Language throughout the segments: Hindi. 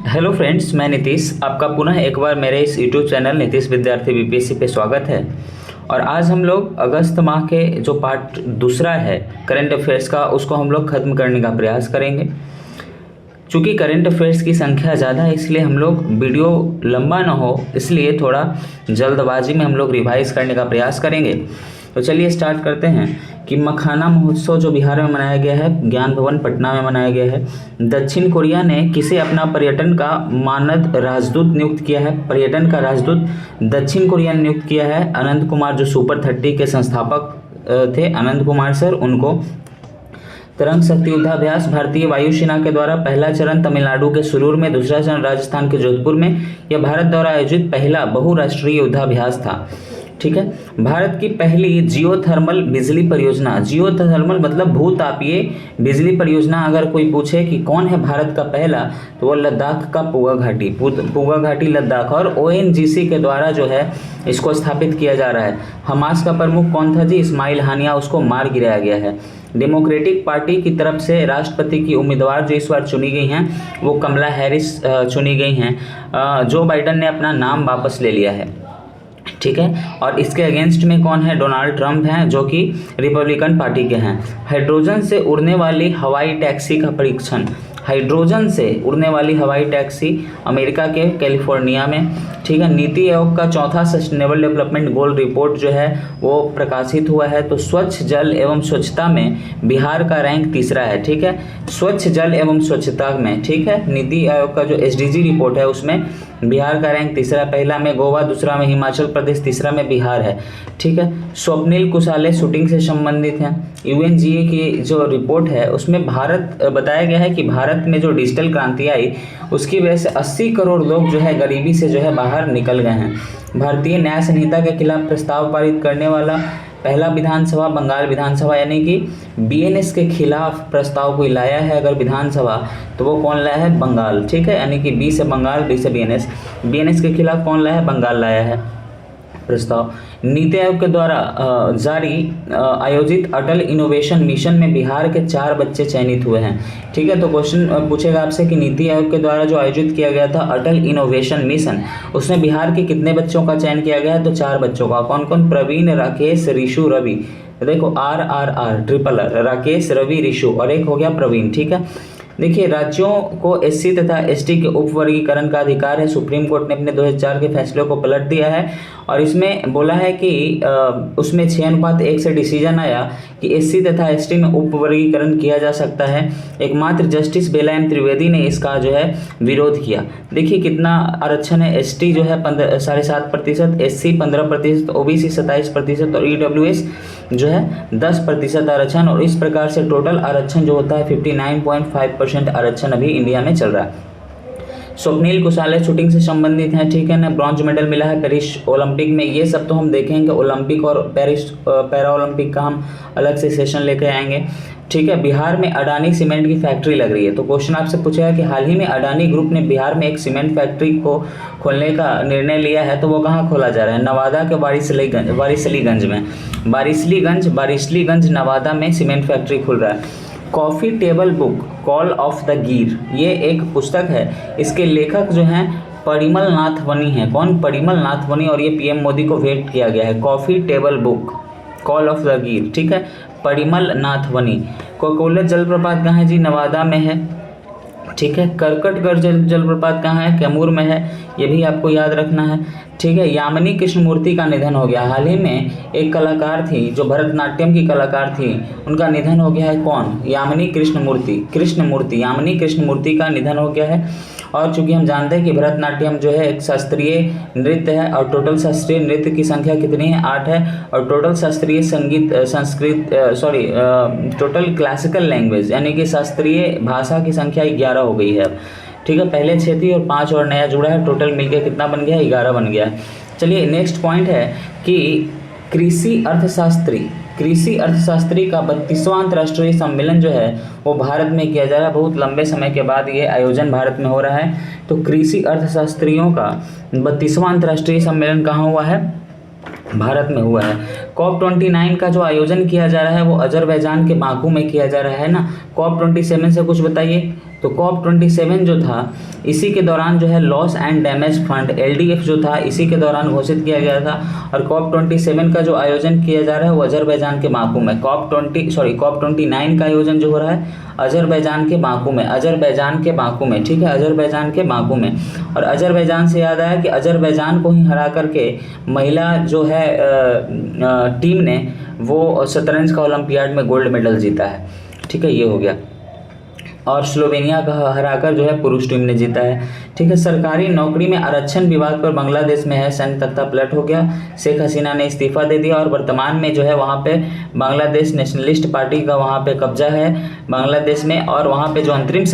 हेलो फ्रेंड्स, मैं नीतीश। आपका पुनः एक बार मेरे इस यूट्यूब चैनल नीतीश विद्यार्थी बीपीएससी पे स्वागत है। और आज हम लोग अगस्त माह के जो पार्ट दूसरा है करंट अफेयर्स का, उसको हम लोग ख़त्म करने का प्रयास करेंगे। चूँकि करंट अफेयर्स की संख्या ज़्यादा है, इसलिए हम लोग वीडियो लंबा ना हो, इसलिए थोड़ा जल्दबाजी में हम लोग रिवाइज करने का प्रयास करेंगे। तो चलिए स्टार्ट करते हैं कि मखाना महोत्सव जो बिहार में मनाया गया है, ज्ञान भवन पटना में मनाया गया है। दक्षिण कोरिया ने किसे अपना पर्यटन का मानद राजदूत नियुक्त किया है? पर्यटन का राजदूत दक्षिण कोरिया ने नियुक्त किया है अनंत कुमार, जो सुपर 30 के संस्थापक थे, अनंत कुमार सर, उनको। तरंग शक्ति युद्धाभ्यास भारतीय वायुसेना के द्वारा पहला चरण तमिलनाडु के सुरूर में, दूसरा चरण राजस्थान के जोधपुर में। यह भारत द्वारा आयोजित पहला बहुराष्ट्रीय युद्धाभ्यास था। ठीक है। भारत की पहली जियोथर्मल बिजली परियोजना, जियोथर्मल मतलब भूतापीय बिजली परियोजना, अगर कोई पूछे कि कौन है भारत का पहला, तो वो लद्दाख का पुगा घाटी, पुगा घाटी लद्दाख, और ओएनजीसी के द्वारा जो है इसको स्थापित किया जा रहा है। हमास का प्रमुख कौन था जी? इस्माइल हानिया, उसको मार गिराया गया है। डेमोक्रेटिक पार्टी की तरफ से राष्ट्रपति की उम्मीदवार जो इस बार चुनी गई हैं वो कमला हैरिस चुनी गई हैं। जो बाइडन ने अपना नाम वापस ले लिया है। ठीक है। और इसके अगेंस्ट में कौन है? डोनाल्ड ट्रंप हैं, जो कि रिपब्लिकन पार्टी के हैं। हाइड्रोजन से उड़ने वाली हवाई टैक्सी का परीक्षण, हाइड्रोजन से उड़ने वाली हवाई टैक्सी अमेरिका के कैलिफोर्निया में। ठीक है। नीति आयोग का चौथा सस्टेनेबल डेवलपमेंट गोल रिपोर्ट जो है वो प्रकाशित हुआ है। तो स्वच्छ जल एवं स्वच्छता में बिहार का रैंक तीसरा है। ठीक है। स्वच्छ जल एवं स्वच्छता में, ठीक है, नीति आयोग का जो एसडीजी रिपोर्ट है उसमें बिहार का रैंक तीसरा, पहला में गोवा, दूसरा में हिमाचल प्रदेश, तीसरा में बिहार है। ठीक है। स्वप्निल कुशाले शूटिंग से संबंधित हैं। यूएनजीए की जो रिपोर्ट है उसमें भारत बताया गया है कि भारत में जो डिजिटल क्रांति आई उसकी वजह से 80 करोड़ लोग जो है गरीबी से जो है बाहर निकल गए हैं। भारतीय न्याय संहिता के खिलाफ प्रस्ताव पारित करने वाला पहला विधानसभा बंगाल विधानसभा, यानी कि बीएनएस के खिलाफ प्रस्ताव कोई लाया है अगर विधानसभा, तो वो कौन लाया है? बंगाल। ठीक है। यानी कि बी से बंगाल, बी से बीएनएस। बीएनएस के खिलाफ कौन लाया है? बंगाल लाया है प्रस्ताव। नीति आयोग के द्वारा जारी आयोजित अटल इनोवेशन मिशन में बिहार के 4 बच्चे चयनित हुए हैं। ठीक है। तो क्वेश्चन पूछेगा आपसे कि नीति आयोग के द्वारा जो आयोजित किया गया था अटल इनोवेशन मिशन, उसमें बिहार के कितने बच्चों का चयन किया गया है? तो 4 बच्चों का। कौन कौन? प्रवीण, राकेश, ऋषु, रवि। देखो RRR triple R, Rakesh, Ravi, Rishu, और एक हो गया प्रवीण। ठीक है। देखिए, राज्यों को एससी तथा एसटी के उप वर्गीकरण का अधिकार है। सुप्रीम कोर्ट ने अपने 2004 के फैसले को पलट दिया है और इसमें बोला है कि उसमें 6:1 से डिसीजन आया कि एससी तथा एसटी में उप वर्गीकरण किया जा सकता है। एकमात्र जस्टिस बेला एम त्रिवेदी ने इसका जो है विरोध किया। देखिए कितना आरक्षण है। एसटी जो है 7.5%, एससी 15%, ओबीसी 27% और ईडब्ल्यूएस जो है 10% आरक्षण, और इस प्रकार से टोटल आरक्षण जो होता है 59.5% आरक्षण अभी इंडिया में चल रहा है। स्वप्निल कुशाले शूटिंग से संबंधित हैं। ठीक है ना। ब्रॉन्ज मेडल मिला है पेरिस ओलंपिक में। ये सब तो हम देखेंगे, ओलंपिक और पेरिस पैरा ओलंपिक का हम अलग से सेशन लेकर आएंगे। ठीक है। बिहार में अडानी सीमेंट की फैक्ट्री लग रही है। तो क्वेश्चन आपसे पूछेगा कि हाल ही में अडानी ग्रुप ने बिहार में एक सीमेंट फैक्ट्री को खोलने का निर्णय लिया है, तो वो कहाँ खोला जा रहा है? नवादा के बारिसलीगंज में, बारिसलीगंज नवादा में सीमेंट फैक्ट्री खुल रहा है। Coffee table book call of the Gir, ये एक पुस्तक है। इसके लेखक जो हैं परिमल नाथवनी हैं। कौन? परिमल नाथवनी, और ये पीएम मोदी को भेंट किया गया है। Coffee table book call of the Gir, ठीक है, परिमल नाथवनी। कोकोलत जलप्रपात कहाँ है जी? नवादा में है। ठीक है। करकटगढ़ जलप्रपात कहाँ है? कैमूर में है। ये भी आपको याद रखना है। ठीक है। यामिनी कृष्णमूर्ति का निधन हो गया। हाल ही में एक कलाकार थी जो भरतनाट्यम की कलाकार थी, उनका निधन हो गया है। कौन? यामिनी कृष्णमूर्ति, यामिनी कृष्णमूर्ति का निधन हो गया है। और चूंकि हम जानते हैं कि भरतनाट्यम जो है एक शास्त्रीय नृत्य है और टोटल शास्त्रीय नृत्य की संख्या कितनी है? 8 है। और टोटल शास्त्रीय टोटल क्लासिकल लैंग्वेज यानी कि शास्त्रीय भाषा की संख्या 11 हो गई है अब। ठीक है। पहले 6 थी और 5 और नया जुड़ा है, टोटल मिलकर कितना बन गया? 11 बन गया है। चलिए नेक्स्ट पॉइंट है कि कृषि अर्थशास्त्री का 32वां अंतर्राष्ट्रीय सम्मेलन जो है वो भारत में किया जा रहा है। बहुत लंबे समय के बाद ये आयोजन भारत में हो रहा है। तो कृषि अर्थशास्त्रियों का 32वां अंतर्राष्ट्रीय सम्मेलन कहाँ हुआ है? भारत में हुआ है। COP29 का जो आयोजन किया जा रहा है वो अजरबैजान के बाकू में किया जा रहा है ना। COP27 से कुछ बताइए। तो COP27 जो था इसी के दौरान जो है loss and damage fund LDF जो था इसी के दौरान घोषित किया गया था। और COP27 का जो आयोजन किया जा रहा है वो अजरबैजान के बाकू में COP29 का आयोजन जो हो रहा है अजरबैजान के बाकू में, ठीक है, अजरबैजान के बाकू में। और अजरबैजान से याद आया कि अजरबैजान को ही हरा करके महिला जो है टीम ने वो शतरंज का ओलंपियाड में गोल्ड मेडल जीता है, ठीक है, ये हो गया। और स्लोवेनिया का हराकर जो है पुरुष टीम ने जीता है, ठीक है। सरकारी नौकरी में आरक्षण विवाद पर बांग्लादेश में है सैन्य तख्ता पलट हो गया। शेख हसीना ने इस्तीफा दे दिया और वर्तमान में जो है वहाँ पे बांग्लादेश नेशनलिस्ट पार्टी का वहाँ पे कब्जा है बांग्लादेश में। और वहाँ पे जो अंतरिम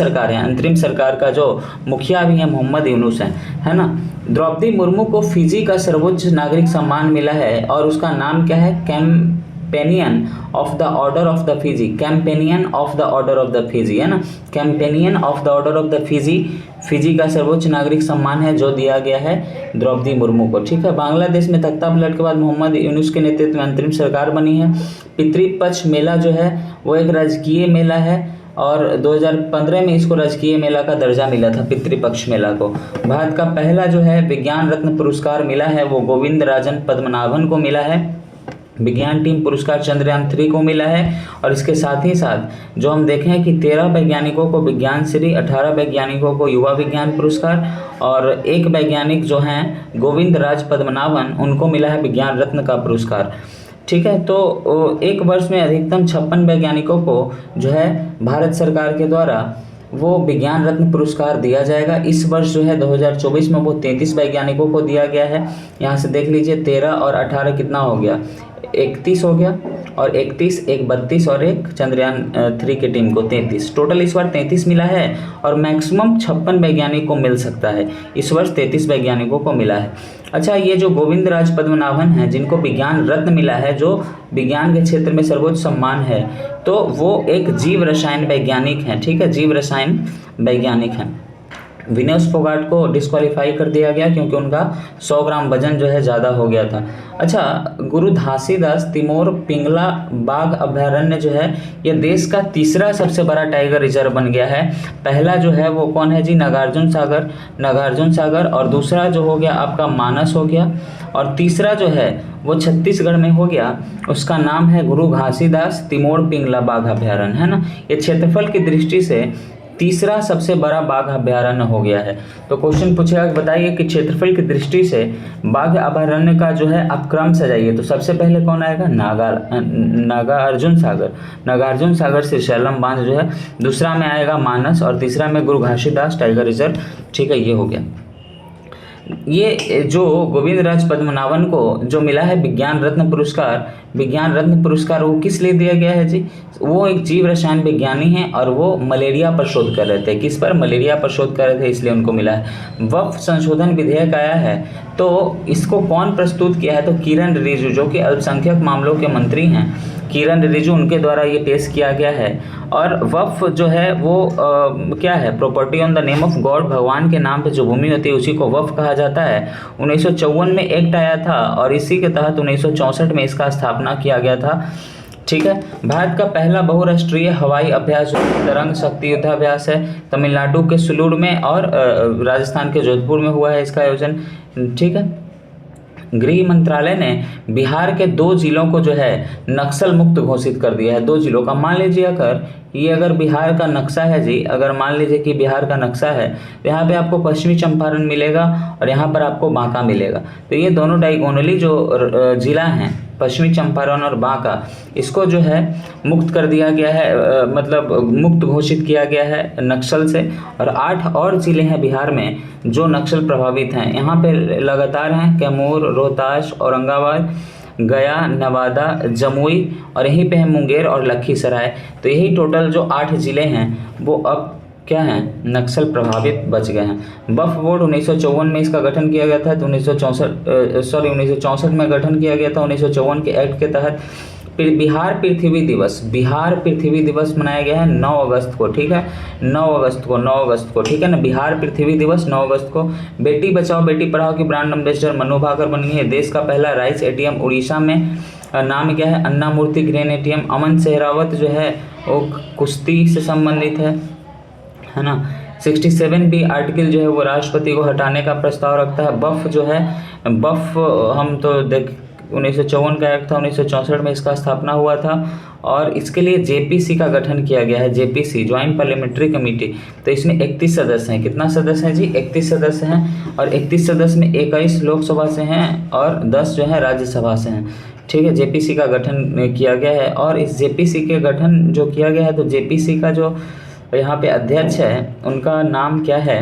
सरकार का जो मुखिया भी है मोहम्मद यूनुस है ना। द्रौपदी मुर्मू को फिजी का सर्वोच्च नागरिक सम्मान मिला है और उसका नाम क्या है, companion of the order of the Fiji, companion of the order of the Fiji, है ना, companion of the order of the Fiji का सर्वोच्च नागरिक सम्मान है जो दिया गया है द्रौपदी मुर्मू को, ठीक है। बांग्लादेश में तख्ता पलट के बाद मोहम्मद यूनुस के नेतृत्व में अंतरिम सरकार बनी है। पितृपक्ष मेला जो है वो एक राजकीय मेला है और 2015 में इसको राजकीय मेला का दर्जा मिला था पितृपक्ष मेला को। भारत का पहला जो है विज्ञान रत्न पुरस्कार मिला है वो गोविंद राजन पद्मनाभन को मिला है। विज्ञान टीम पुरस्कार चंद्रयान 3 को मिला है। और इसके साथ ही साथ जो हम देखें कि 13 वैज्ञानिकों को विज्ञान श्री, 18 वैज्ञानिकों को युवा विज्ञान पुरस्कार और एक वैज्ञानिक जो हैं गोविंद राज पद्मनाभन उनको मिला है विज्ञान रत्न का पुरस्कार, ठीक है। तो एक वर्ष में अधिकतम 56 वैज्ञानिकों को जो है भारत सरकार के द्वारा वो विज्ञान रत्न पुरस्कार दिया जाएगा। इस वर्ष जो है 2024 में वो 33 वैज्ञानिकों को दिया गया है। यहाँ से देख लीजिए 13 और 18 कितना हो गया, 31 हो गया, और 31 एक 32 और एक चंद्रयान 3 की टीम को 33, टोटल इस बार 33 मिला है। और मैक्सिमम 56 वैज्ञानिक को मिल सकता है, इस वर्ष 33 वैज्ञानिकों को मिला है। अच्छा, ये जो गोविंद राज पद्मनाभन हैं जिनको विज्ञान रत्न मिला है, जो विज्ञान के क्षेत्र में सर्वोच्च सम्मान है, तो वो एक जीव रसायन वैज्ञानिक हैं, ठीक है, जीव रसायन वैज्ञानिक हैं। विनेश फोगाट को डिस्क्वालीफाई कर दिया गया क्योंकि उनका 100 ग्राम वजन जो है ज़्यादा हो गया था। अच्छा, गुरु घासीदास तिमोर पिंगला बाघ अभयारण्य जो है ये देश का तीसरा सबसे बड़ा टाइगर रिजर्व बन गया है। पहला जो है वो कौन है जी, नागार्जुन सागर, और दूसरा जो हो गया आपका मानस हो गया, और तीसरा जो है वो छत्तीसगढ़ में हो गया, उसका नाम है गुरु घासीदास तिमोर पिंगला बाघ अभयारण्य, है ना। ये क्षेत्रफल की दृष्टि से तीसरा सबसे बड़ा बाघ अभयारण्य हो गया है। तो क्वेश्चन पूछेगा, बताइए कि क्षेत्रफल की दृष्टि से बाघ अभयारण्य का जो है आप क्रम सजाइए। तो सबसे पहले कौन आएगा, नागार्जुन सागर से शैलम बांध जो है, दूसरा में आएगा मानस, और तीसरा में गुरु घासीदास टाइगर रिजर्व, ठीक है, ये हो गया। ये जो गोविंद राज पद्मनाभन को जो मिला है विज्ञान रत्न पुरस्कार वो किस लिए दिया गया है जी, वो एक जीव रसायन विज्ञानी हैं और वो मलेरिया पर शोध कर रहे थे। किस पर, मलेरिया पर शोध कर रहे थे, इसलिए उनको मिला है। वक्फ संशोधन विधेयक आया है तो इसको कौन प्रस्तुत किया है, तो किरण रिजिजू जो कि अल्पसंख्यक मामलों के मंत्री हैं, किरण रिजिजू उनके द्वारा ये पेश किया गया है। और वक्फ जो है वो क्या है, property on the name of God, भगवान के नाम पे जो भूमि होती है उसी को वक्फ कहा जाता है। 1954 में एक्ट आया था और इसी के तहत 1964 में इसका स्थापना किया गया था, ठीक है। भारत का पहला बहुराष्ट्रीय हवाई अभ्यास तरंग शक्ति युद्धाभ्यास है, तमिलनाडु के सुलूर में और राजस्थान के जोधपुर में हुआ है इसका आयोजन, ठीक है। गृह मंत्रालय ने बिहार के 2 जिलों को जो है नक्सल मुक्त घोषित कर दिया है। 2 जिलों का, मान लीजिए अगर बिहार का नक्शा है जी, अगर मान लीजिए कि बिहार का नक्शा है तो यहाँ पे आपको पश्चिमी चंपारण मिलेगा और यहाँ पर आपको बांका मिलेगा। तो ये दोनों डायगोनली जो जिला हैं पश्चिमी चंपारण और बांका, इसको जो है मुक्त कर दिया गया है, मतलब मुक्त घोषित किया गया है नक्सल से। और 8 और जिले हैं बिहार में जो नक्सल प्रभावित हैं, यहाँ पे लगातार हैं कैमूर, रोहतास, औरंगाबाद, गया, नवादा, जमुई, और यहीं पे है मुंगेर और लखीसराय। तो यही टोटल जो 8 ज़िले हैं वो अब क्या हैं, नक्सल प्रभावित बच गए हैं। वक्फ बोर्ड 1954 में इसका गठन किया गया था, तो 1964 में गठन किया गया था 1954 के एक्ट के तहत। बिहार पृथ्वी दिवस, बिहार पृथ्वी दिवस मनाया गया है 9 अगस्त को, ठीक है, 9 अगस्त को, 9 अगस्त को, ठीक है ना, बिहार पृथ्वी दिवस 9 अगस्त को। बेटी बचाओ बेटी पढ़ाओ की ब्रांड एम्बेसडर मनु भाकर बन गई है। देश का पहला राइस एटीएम उड़ीसा में, नाम क्या है, अन्ना मूर्ति ग्रेन एटीएम। अमन सेहरावत जो है वो कुश्ती से संबंधित है ना। 67 बी आर्टिकल जो है वो राष्ट्रपति को हटाने का प्रस्ताव रखता है। बफ जो है, बफ हम तो देख 1954 का एक्ट था, 1964 में इसका स्थापना हुआ था और इसके लिए जेपीसी का गठन किया गया है, जेपीसी ज्वाइंट पार्लियामेंट्री कमेटी। तो इसमें 31 सदस्य हैं। कितना सदस्य हैं जी? 31 सदस्य हैं और 31 सदस्य में 21 लोकसभा से हैं और 10 जो है राज्यसभा से हैं, ठीक है। जेपीसी का गठन किया गया है और इस जेपीसी के गठन जो किया गया है, तो जेपीसी का जो यहाँ पे अध्यक्ष है उनका नाम क्या है,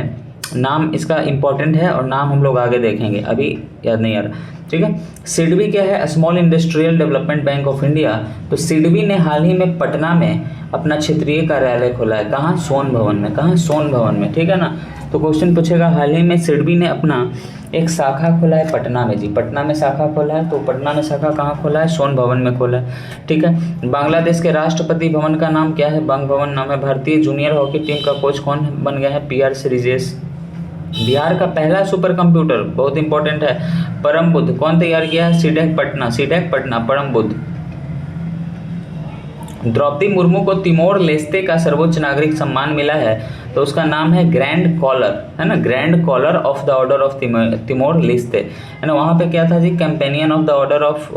नाम इसका इम्पोर्टेंट है और नाम हम लोग आगे देखेंगे, अभी याद नहीं आ रहा, ठीक है। सिडबी क्या है? Small industrial development bank of India. तो सिडबी ने हाल ही में पटना में अपना क्षेत्रीय कार्यालय खोला है। कहाँ? सोन भवन में। कहाँ? सोन भवन में, ठीक है ना। तो क्वेश्चन पूछेगा, हाल ही में सिडबी ने अपना एक शाखा खोला है पटना में जी, पटना में शाखा खोला है। तो पटना में शाखा कहाँ खोला है? सोन भवन में खोला है, ठीक है। बांग्लादेश के राष्ट्रपति भवन का नाम क्या है? बंग भवन नाम है। भारतीय जूनियर हॉकी टीम का कोच कौन बन गया है? PR श्रीजेश। बिहार का पहला सुपर कंप्यूटर, बहुत इंपॉर्टेंट है, परम बुद्ध। कौन तैयार किया है? सीडेक पटना, सीडेक पटना, परम बुद्ध। द्रौपदी मुर्मू को तिमोर लेस्ते का सर्वोच्च नागरिक सम्मान मिला है, तो उसका नाम है ग्रैंड कॉलर, है ना, grand collar of the order of Timor Leste, है ना। वहाँ पे क्या था जी? Companion of the order of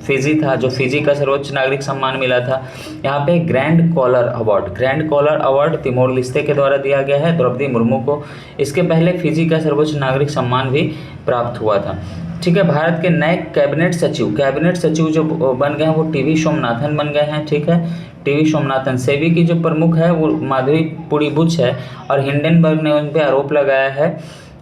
Fiji था, जो फिजी का सर्वोच्च नागरिक सम्मान मिला था। यहाँ पे grand collar award, grand collar award Timor Leste के द्वारा दिया गया है द्रौपदी मुर्मू को। इसके पहले फिजी का सर्वोच्च नागरिक सम्मान भी प्राप्त हुआ था, ठीक है। भारत के नए कैबिनेट सचिव जो बन गए हैं वो टीवी सोमनाथन बन गए हैं, ठीक है, टीवी सोमनाथन। सेबी की जो प्रमुख है वो माधवी बुच है और हिंडनबर्ग ने उन पर आरोप लगाया है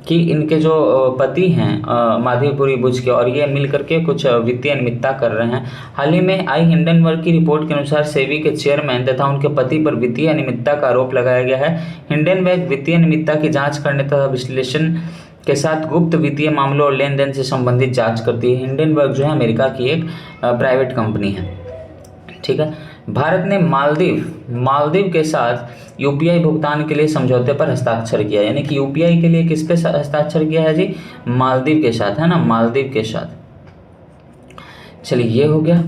कि इनके जो पति हैं माधवी बुच के, और ये मिल करके कुछ वित्तीय अनियमितता कर रहे हैं। हाल ही में आई हिंडनबर्ग की रिपोर्ट के अनुसार सेबी के चेयरमैन तथा उनके पति पर वित्तीय अनियमितता का आरोप लगाया गया है। हिंडनबर्ग वित्तीय अनियमितता की जाँच करने तथा विश्लेषण के साथ गुप्त वित्तीय मामलों और लेन देन से संबंधित जांच करती है। हिंडनबर्ग जो है अमेरिका की एक प्राइवेट कंपनी है, ठीक है। भारत ने मालदीव के साथ यूपीआई भुगतान के लिए समझौते पर हस्ताक्षर किया, यानी कि यूपीआई के लिए किस पे हस्ताक्षर किया है जी? मालदीव के साथ, है ना, मालदीव के साथ। चलिए ये हो गया।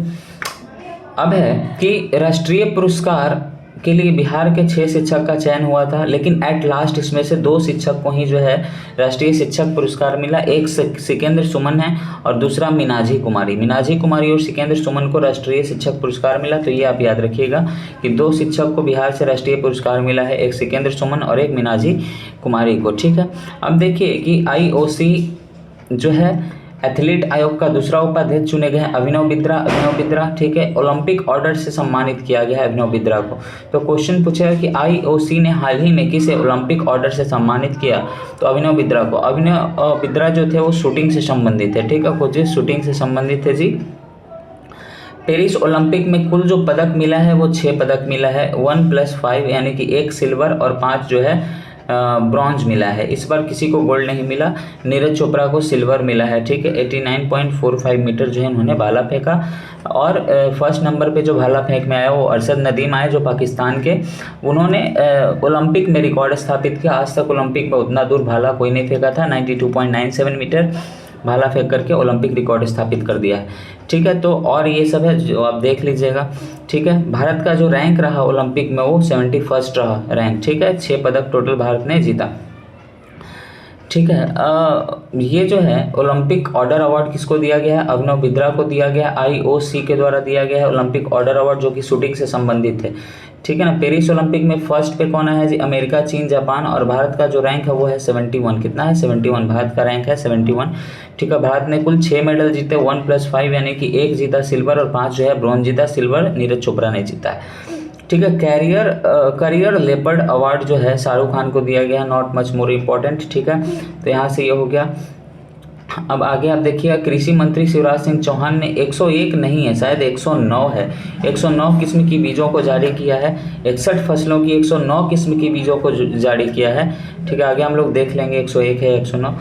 अब है कि राष्ट्रीय पुरस्कार के लिए बिहार के 6 शिक्षक का चयन हुआ था, लेकिन एट लास्ट इसमें से 2 शिक्षक को ही जो है राष्ट्रीय शिक्षक पुरस्कार मिला। एक सिकेंद्र सुमन है और दूसरा मीनाजी कुमारी और सिकेंद्र सुमन को राष्ट्रीय शिक्षक पुरस्कार मिला। तो ये आप याद रखिएगा कि 2 शिक्षक को बिहार से राष्ट्रीय पुरस्कार मिला है, एक सिकेंद्र सुमन और एक मीनाजी कुमारी को, ठीक है। अब देखिए कि IOC जो है एथलीट आयोग का दूसरा उपाध्यक्ष चुने गए हैं अभिनव बिंद्रा, ठीक है। ओलंपिक ऑर्डर से सम्मानित किया गया है अभिनव बिंद्रा को। तो क्वेश्चन पूछेगा कि IOC ने हाल ही में किसे ओलंपिक ऑर्डर से सम्मानित किया? तो अभिनव बिंद्रा को। अभिनव बिंद्रा जो थे वो शूटिंग से संबंधित है, ठीक है, खोजिए, शूटिंग से संबंधित है जी। पेरिस ओलंपिक में कुल जो पदक मिला है वो 6 पदक मिला है, 1 + 5 यानी कि 1 सिल्वर और 5 जो है ब्रॉन्ज मिला है। इस बार किसी को गोल्ड नहीं मिला। नीरज चोपड़ा को सिल्वर मिला है, ठीक है। 89.45 मीटर जो है उन्होंने भाला फेंका और फर्स्ट नंबर पे जो भाला फेंक में आया वो अरशद नदीम आए जो पाकिस्तान के। उन्होंने ओलंपिक में रिकॉर्ड स्थापित किया। आज तक ओलंपिक में उतना दूर भाला कोई नहीं फेंका था। 92.97 मीटर भाला फेंक करके ओलंपिक रिकॉर्ड स्थापित कर दिया है, ठीक है। तो और ये सब है जो आप देख लीजिएगा, ठीक है। भारत का जो रैंक रहा ओलंपिक में वो 71 रहा रैंक, ठीक है। 6 पदक टोटल भारत ने जीता, ठीक है। ये जो है ओलंपिक ऑर्डर अवार्ड किसको दिया गया है? अभिनव बिंद्रा को दिया गया, IOC के द्वारा दिया गया है ओलंपिक ऑर्डर अवार्ड, जो कि शूटिंग से संबंधित है, ठीक है ना। पेरिस ओलंपिक में फर्स्ट पे कौन है जी? अमेरिका, चीन, जापान। और भारत का जो रैंक है वो है 71। कितना है? 71। भारत का रैंक है 71, ठीक है। भारत ने कुल 6 मेडल जीते, 1 + 5 यानी कि 1 जीता सिल्वर और 5 जो है ब्रॉन्ज जीता। सिल्वर नीरज चोपड़ा ने जीता है, ठीक है। करियर लेपर्ड अवार्ड जो है शाहरुख खान को दिया गया, नॉट मच मोर इम्पोर्टेंट, ठीक है। तो यहाँ से ये हो गया। अब आगे आप देखिएगा, कृषि मंत्री शिवराज सिंह चौहान ने 101 नहीं है, शायद 109 है, 109 किस्म की बीजों को जारी किया है। 61 फसलों की 109 किस्म की बीजों को जारी किया है, ठीक है। आगे हम लोग देख लेंगे 101 है 109,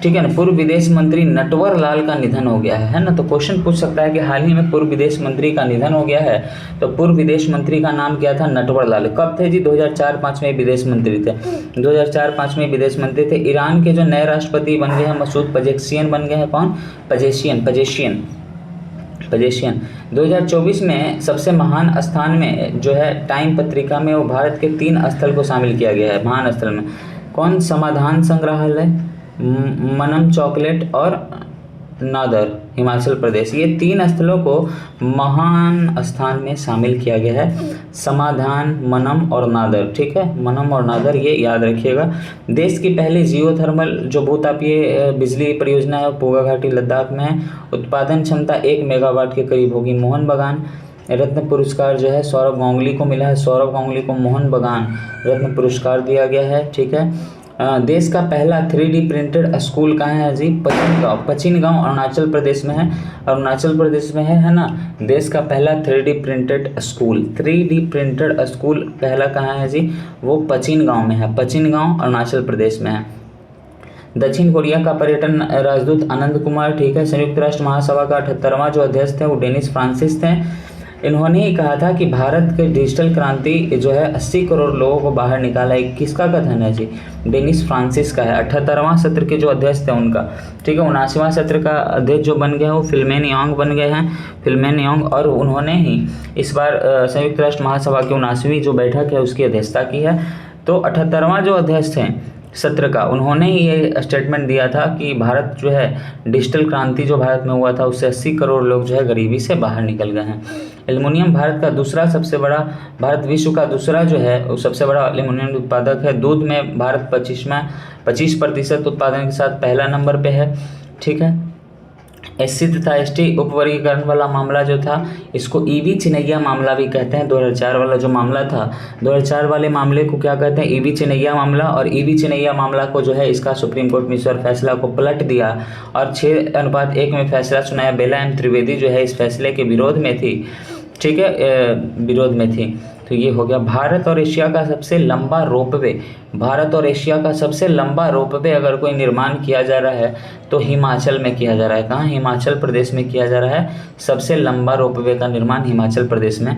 ठीक है ना। पूर्व विदेश मंत्री नटवर लाल का निधन हो गया है ना। तो क्वेश्चन पूछ सकता है कि हाल ही में पूर्व विदेश मंत्री का निधन हो गया है, तो पूर्व विदेश मंत्री का नाम क्या था? नटवर लाल। कब थे जी? 2004-05 में विदेश मंत्री थे। 2004-05 में विदेश मंत्री थे। ईरान के जो नए राष्ट्रपति बन गए हैं मसूद पजेशियन बन गए हैं। कौन? पजेशियन। 2024 में सबसे महान स्थान में जो है टाइम पत्रिका में वो भारत के 3 स्थल को शामिल किया गया है महान स्थल में। कौन? समाधान संग्रहालय, मनम चॉकलेट और नादर, हिमाचल प्रदेश। ये 3 स्थलों को महान स्थान में शामिल किया गया है। समाधान, मनम और नादर। ठीक है, मनम और नादर ये याद रखिएगा। देश की पहली जियोथर्मल जो भूतापीय बिजली परियोजना है पूगा घाटी लद्दाख में है। उत्पादन क्षमता 1 मेगावाट के करीब होगी। मोहन बागान रत्न पुरस्कार जो है सौरभ गांगुली को मिला है। सौरभ गांगुली को मोहन बागान रत्न पुरस्कार दिया गया है। ठीक है। देश का पहला 3D प्रिंटेड स्कूल कहाँ है जी? पचिन गांव अरुणाचल प्रदेश में है। अरुणाचल प्रदेश में है ना। देश का पहला 3D प्रिंटेड स्कूल पहला कहाँ है जी? वो पचिन गांव में है। पचिन गांव अरुणाचल प्रदेश में है। दक्षिण कोरिया का पर्यटन राजदूत आनंद कुमार, ठीक है, संयुक्त राष्ट्र महासभा का 78वां जो अध्यक्ष थे वो डेनिस फ्रांसिस थे। इन्होंने ही कहा था कि भारत की डिजिटल क्रांति जो है 80 करोड़ लोगों को बाहर निकाला है। किसका कथन है जी? डेनिस फ्रांसिस का है। 78वां सत्र के जो अध्यक्ष थे उनका। ठीक है। 79वां सत्र का अध्यक्ष जो बन गए हैं वो फिल्मेन योंग बन गए हैं, फिल्मेन योंग। और उन्होंने ही इस बार संयुक्त राष्ट्र महासभा की 79वीं जो बैठक है उसकी अध्यक्षता की है। तो 78वां जो अध्यक्ष थे सत्र का, उन्होंने ही ये स्टेटमेंट दिया था कि भारत जो है डिजिटल क्रांति जो भारत में हुआ था उससे 80 करोड़ लोग जो है गरीबी से बाहर निकल गए हैं। एल्युमिनियम भारत विश्व का दूसरा जो है वो सबसे बड़ा एल्युमिनियम उत्पादक है। दूध में भारत 25% उत्पादन के साथ पहला नंबर पे है। ठीक है। एससी तथा एसटी उपवर्गीकरण वाला मामला जो था इसको ईवी चिनैया मामला भी कहते हैं। 2004 वाला जो मामला था, 2004 वाले मामले को क्या कहते हैं? ईवी चिनैया मामला। और ईवी चिनैया मामला को जो है इसका सुप्रीम कोर्ट में इस बार फैसला को पलट दिया और 6:1 में फैसला सुनाया। बेला एम त्रिवेदी जो है इस फैसले के विरोध में थी। ठीक है, विरोध में थी। तो ये हो गया। भारत और एशिया का सबसे लंबा रोपवे अगर कोई निर्माण किया जा रहा है तो हिमाचल में किया जा रहा है। कहाँ? हिमाचल प्रदेश में किया जा रहा है। सबसे लंबा रोपवे का निर्माण हिमाचल प्रदेश में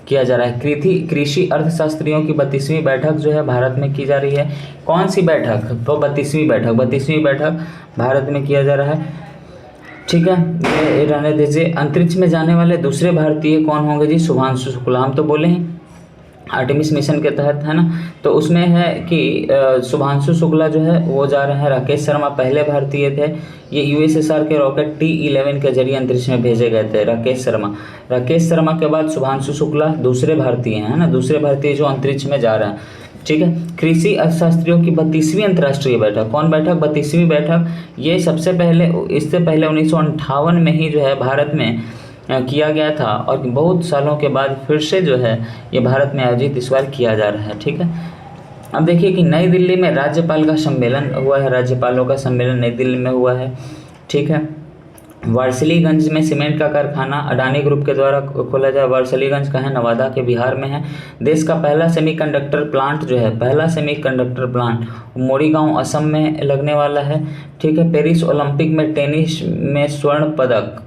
किया जा रहा है। कृषि अर्थशास्त्रियों की 32वीं बैठक जो है भारत में की जा रही है। कौन सी बैठक? तो 32वीं बैठक भारत में किया जा रहा है। ठीक है, ये रहने दीजिए। अंतरिक्ष में जाने वाले दूसरे भारतीय कौन होंगे जी? शुभांशु शुक्ला। हम तो बोले हैं आर्टेमिस मिशन के तहत, है ना। तो उसमें है कि शुभांशु शुक्ला जो है वो जा रहे हैं। राकेश शर्मा पहले भारतीय थे। ये यूएसएसआर के रॉकेट T-11 के जरिए अंतरिक्ष में भेजे गए थे। राकेश शर्मा के बाद शुभांशु शुक्ला दूसरे भारतीय हैं, है ना, दूसरे भारतीय जो अंतरिक्ष में जा रहे हैं। ठीक है। कृषि अर्थशास्त्रियों की 32वीं अंतर्राष्ट्रीय बैठक। कौन बैठक? 32वीं बैठक। ये इससे पहले 1958 में ही जो है भारत में किया गया था और बहुत सालों के बाद फिर से जो है ये भारत में आयोजित इस बार किया जा रहा है। ठीक है। अब देखिए कि नई दिल्ली में राज्यपाल का सम्मेलन हुआ है। राज्यपालों का सम्मेलन नई दिल्ली में हुआ है। ठीक है। वारसिलीगंज में सीमेंट का कारखाना अडानी ग्रुप के द्वारा खोला जाए। वारसिलीगंज का है, नवादा के बिहार में है। देश का पहला सेमीकंडक्टर प्लांट जो है, मोरीगांव असम में लगने वाला है। ठीक है। पेरिस ओलंपिक में टेनिस में स्वर्ण पदक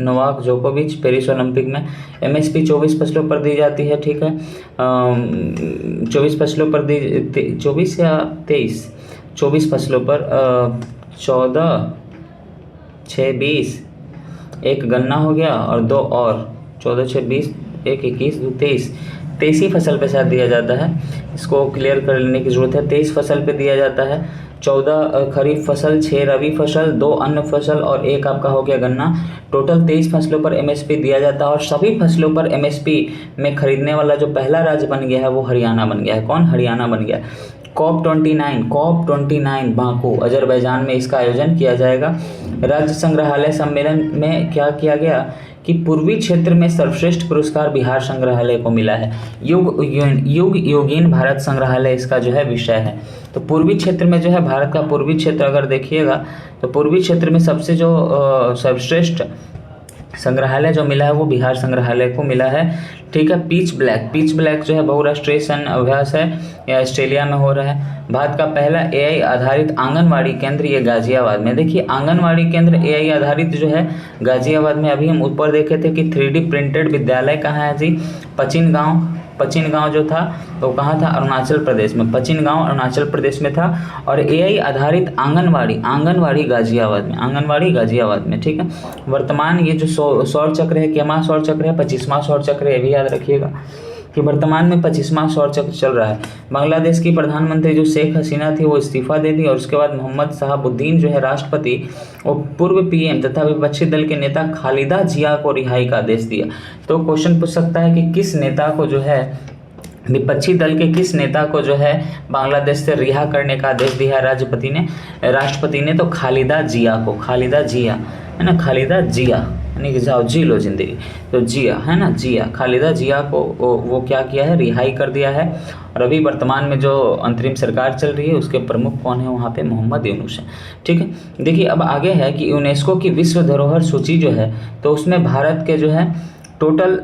नोवाक जोकोविच, पेरिस ओलंपिक में। एमएसपी 24 फसलों पर दी जाती है। ठीक है। 24 फसलों पर 24 या 24 फसलों पर 14/6/20 एक गन्ना हो गया और 2 और 14/6/20 1 21 2 23 ही फसल पे शायद दिया जाता है। इसको क्लियर कर लेने की ज़रूरत है। 23 फसल पे दिया जाता है। 14 खरीफ फसल, 6 रबी फसल, 2 अन्य फसल और 1 आपका हो गया गन्ना। टोटल 23 फसलों पर एमएसपी दिया जाता है और सभी फसलों पर एमएसपी में खरीदने वाला जो पहला राज्य बन गया है वो हरियाणा बन गया है। कौन? हरियाणा बन गया। COP29 बाकू अजरबैजान में इसका आयोजन किया जाएगा। राज्य संग्रहालय सम्मेलन में क्या किया गया कि पूर्वी क्षेत्र में सर्वश्रेष्ठ पुरस्कार बिहार संग्रहालय को मिला है। युग योगीन भारत संग्रहालय इसका जो है विषय है। तो पूर्वी क्षेत्र में जो है भारत का पूर्वी क्षेत्र अगर देखिएगा तो पूर्वी क्षेत्र में सबसे जो सर्वश्रेष्ठ संग्रहालय जो मिला है वो बिहार संग्रहालय को मिला है। ठीक है। पीच ब्लैक जो है बहुराष्ट्रीय सैन्य अभ्यास है, यह ऑस्ट्रेलिया में हो रहा है। भारत का पहला एआई आधारित आंगनवाड़ी केंद्र ये गाजियाबाद में। देखिए आंगनवाड़ी केंद्र एआई आधारित जो है गाजियाबाद में। अभी हम ऊपर देखे थे कि 3D प्रिंटेड विद्यालय कहाँ है जी, पचिन गांव जो था तो कहाँ था, अरुणाचल प्रदेश में। पचिन गांव अरुणाचल प्रदेश में था। और एआई आधारित आंगनवाड़ी गाजियाबाद में। ठीक है। वर्तमान ये जो सौर चक्र है, केमा सौर चक्र है, 25वां सौर चक्र है, ये भी याद रखिएगा कि वर्तमान में 25वां सौर चक्र चल रहा है। बांग्लादेश की प्रधानमंत्री जो शेख हसीना थी वो इस्तीफा दे दी और उसके बाद मोहम्मद शहाबुद्दीन जो है राष्ट्रपति और पूर्व पीएम तथा विपक्षी दल के नेता खालिदा जिया को रिहाई का आदेश दिया। तो क्वेश्चन पूछ सकता है कि किस नेता को जो है, विपक्षी दल के किस नेता को जो है बांग्लादेश से रिहा करने का आदेश दिया राष्ट्रपति ने, तो खालिदा जिया को। खालिदा जिया है ना, खालिदा जिया यानी कि जाओ जी लो जिंदगी, तो जिया है ना, जिया, खालिदा जिया को वो क्या किया है, रिहाई कर दिया है। और अभी वर्तमान में जो अंतरिम सरकार चल रही है उसके प्रमुख कौन है वहाँ पे, मोहम्मद यूनुस है। ठीक है। देखिए अब आगे है कि यूनेस्को की विश्व धरोहर सूची जो है तो उसमें भारत के जो है टोटल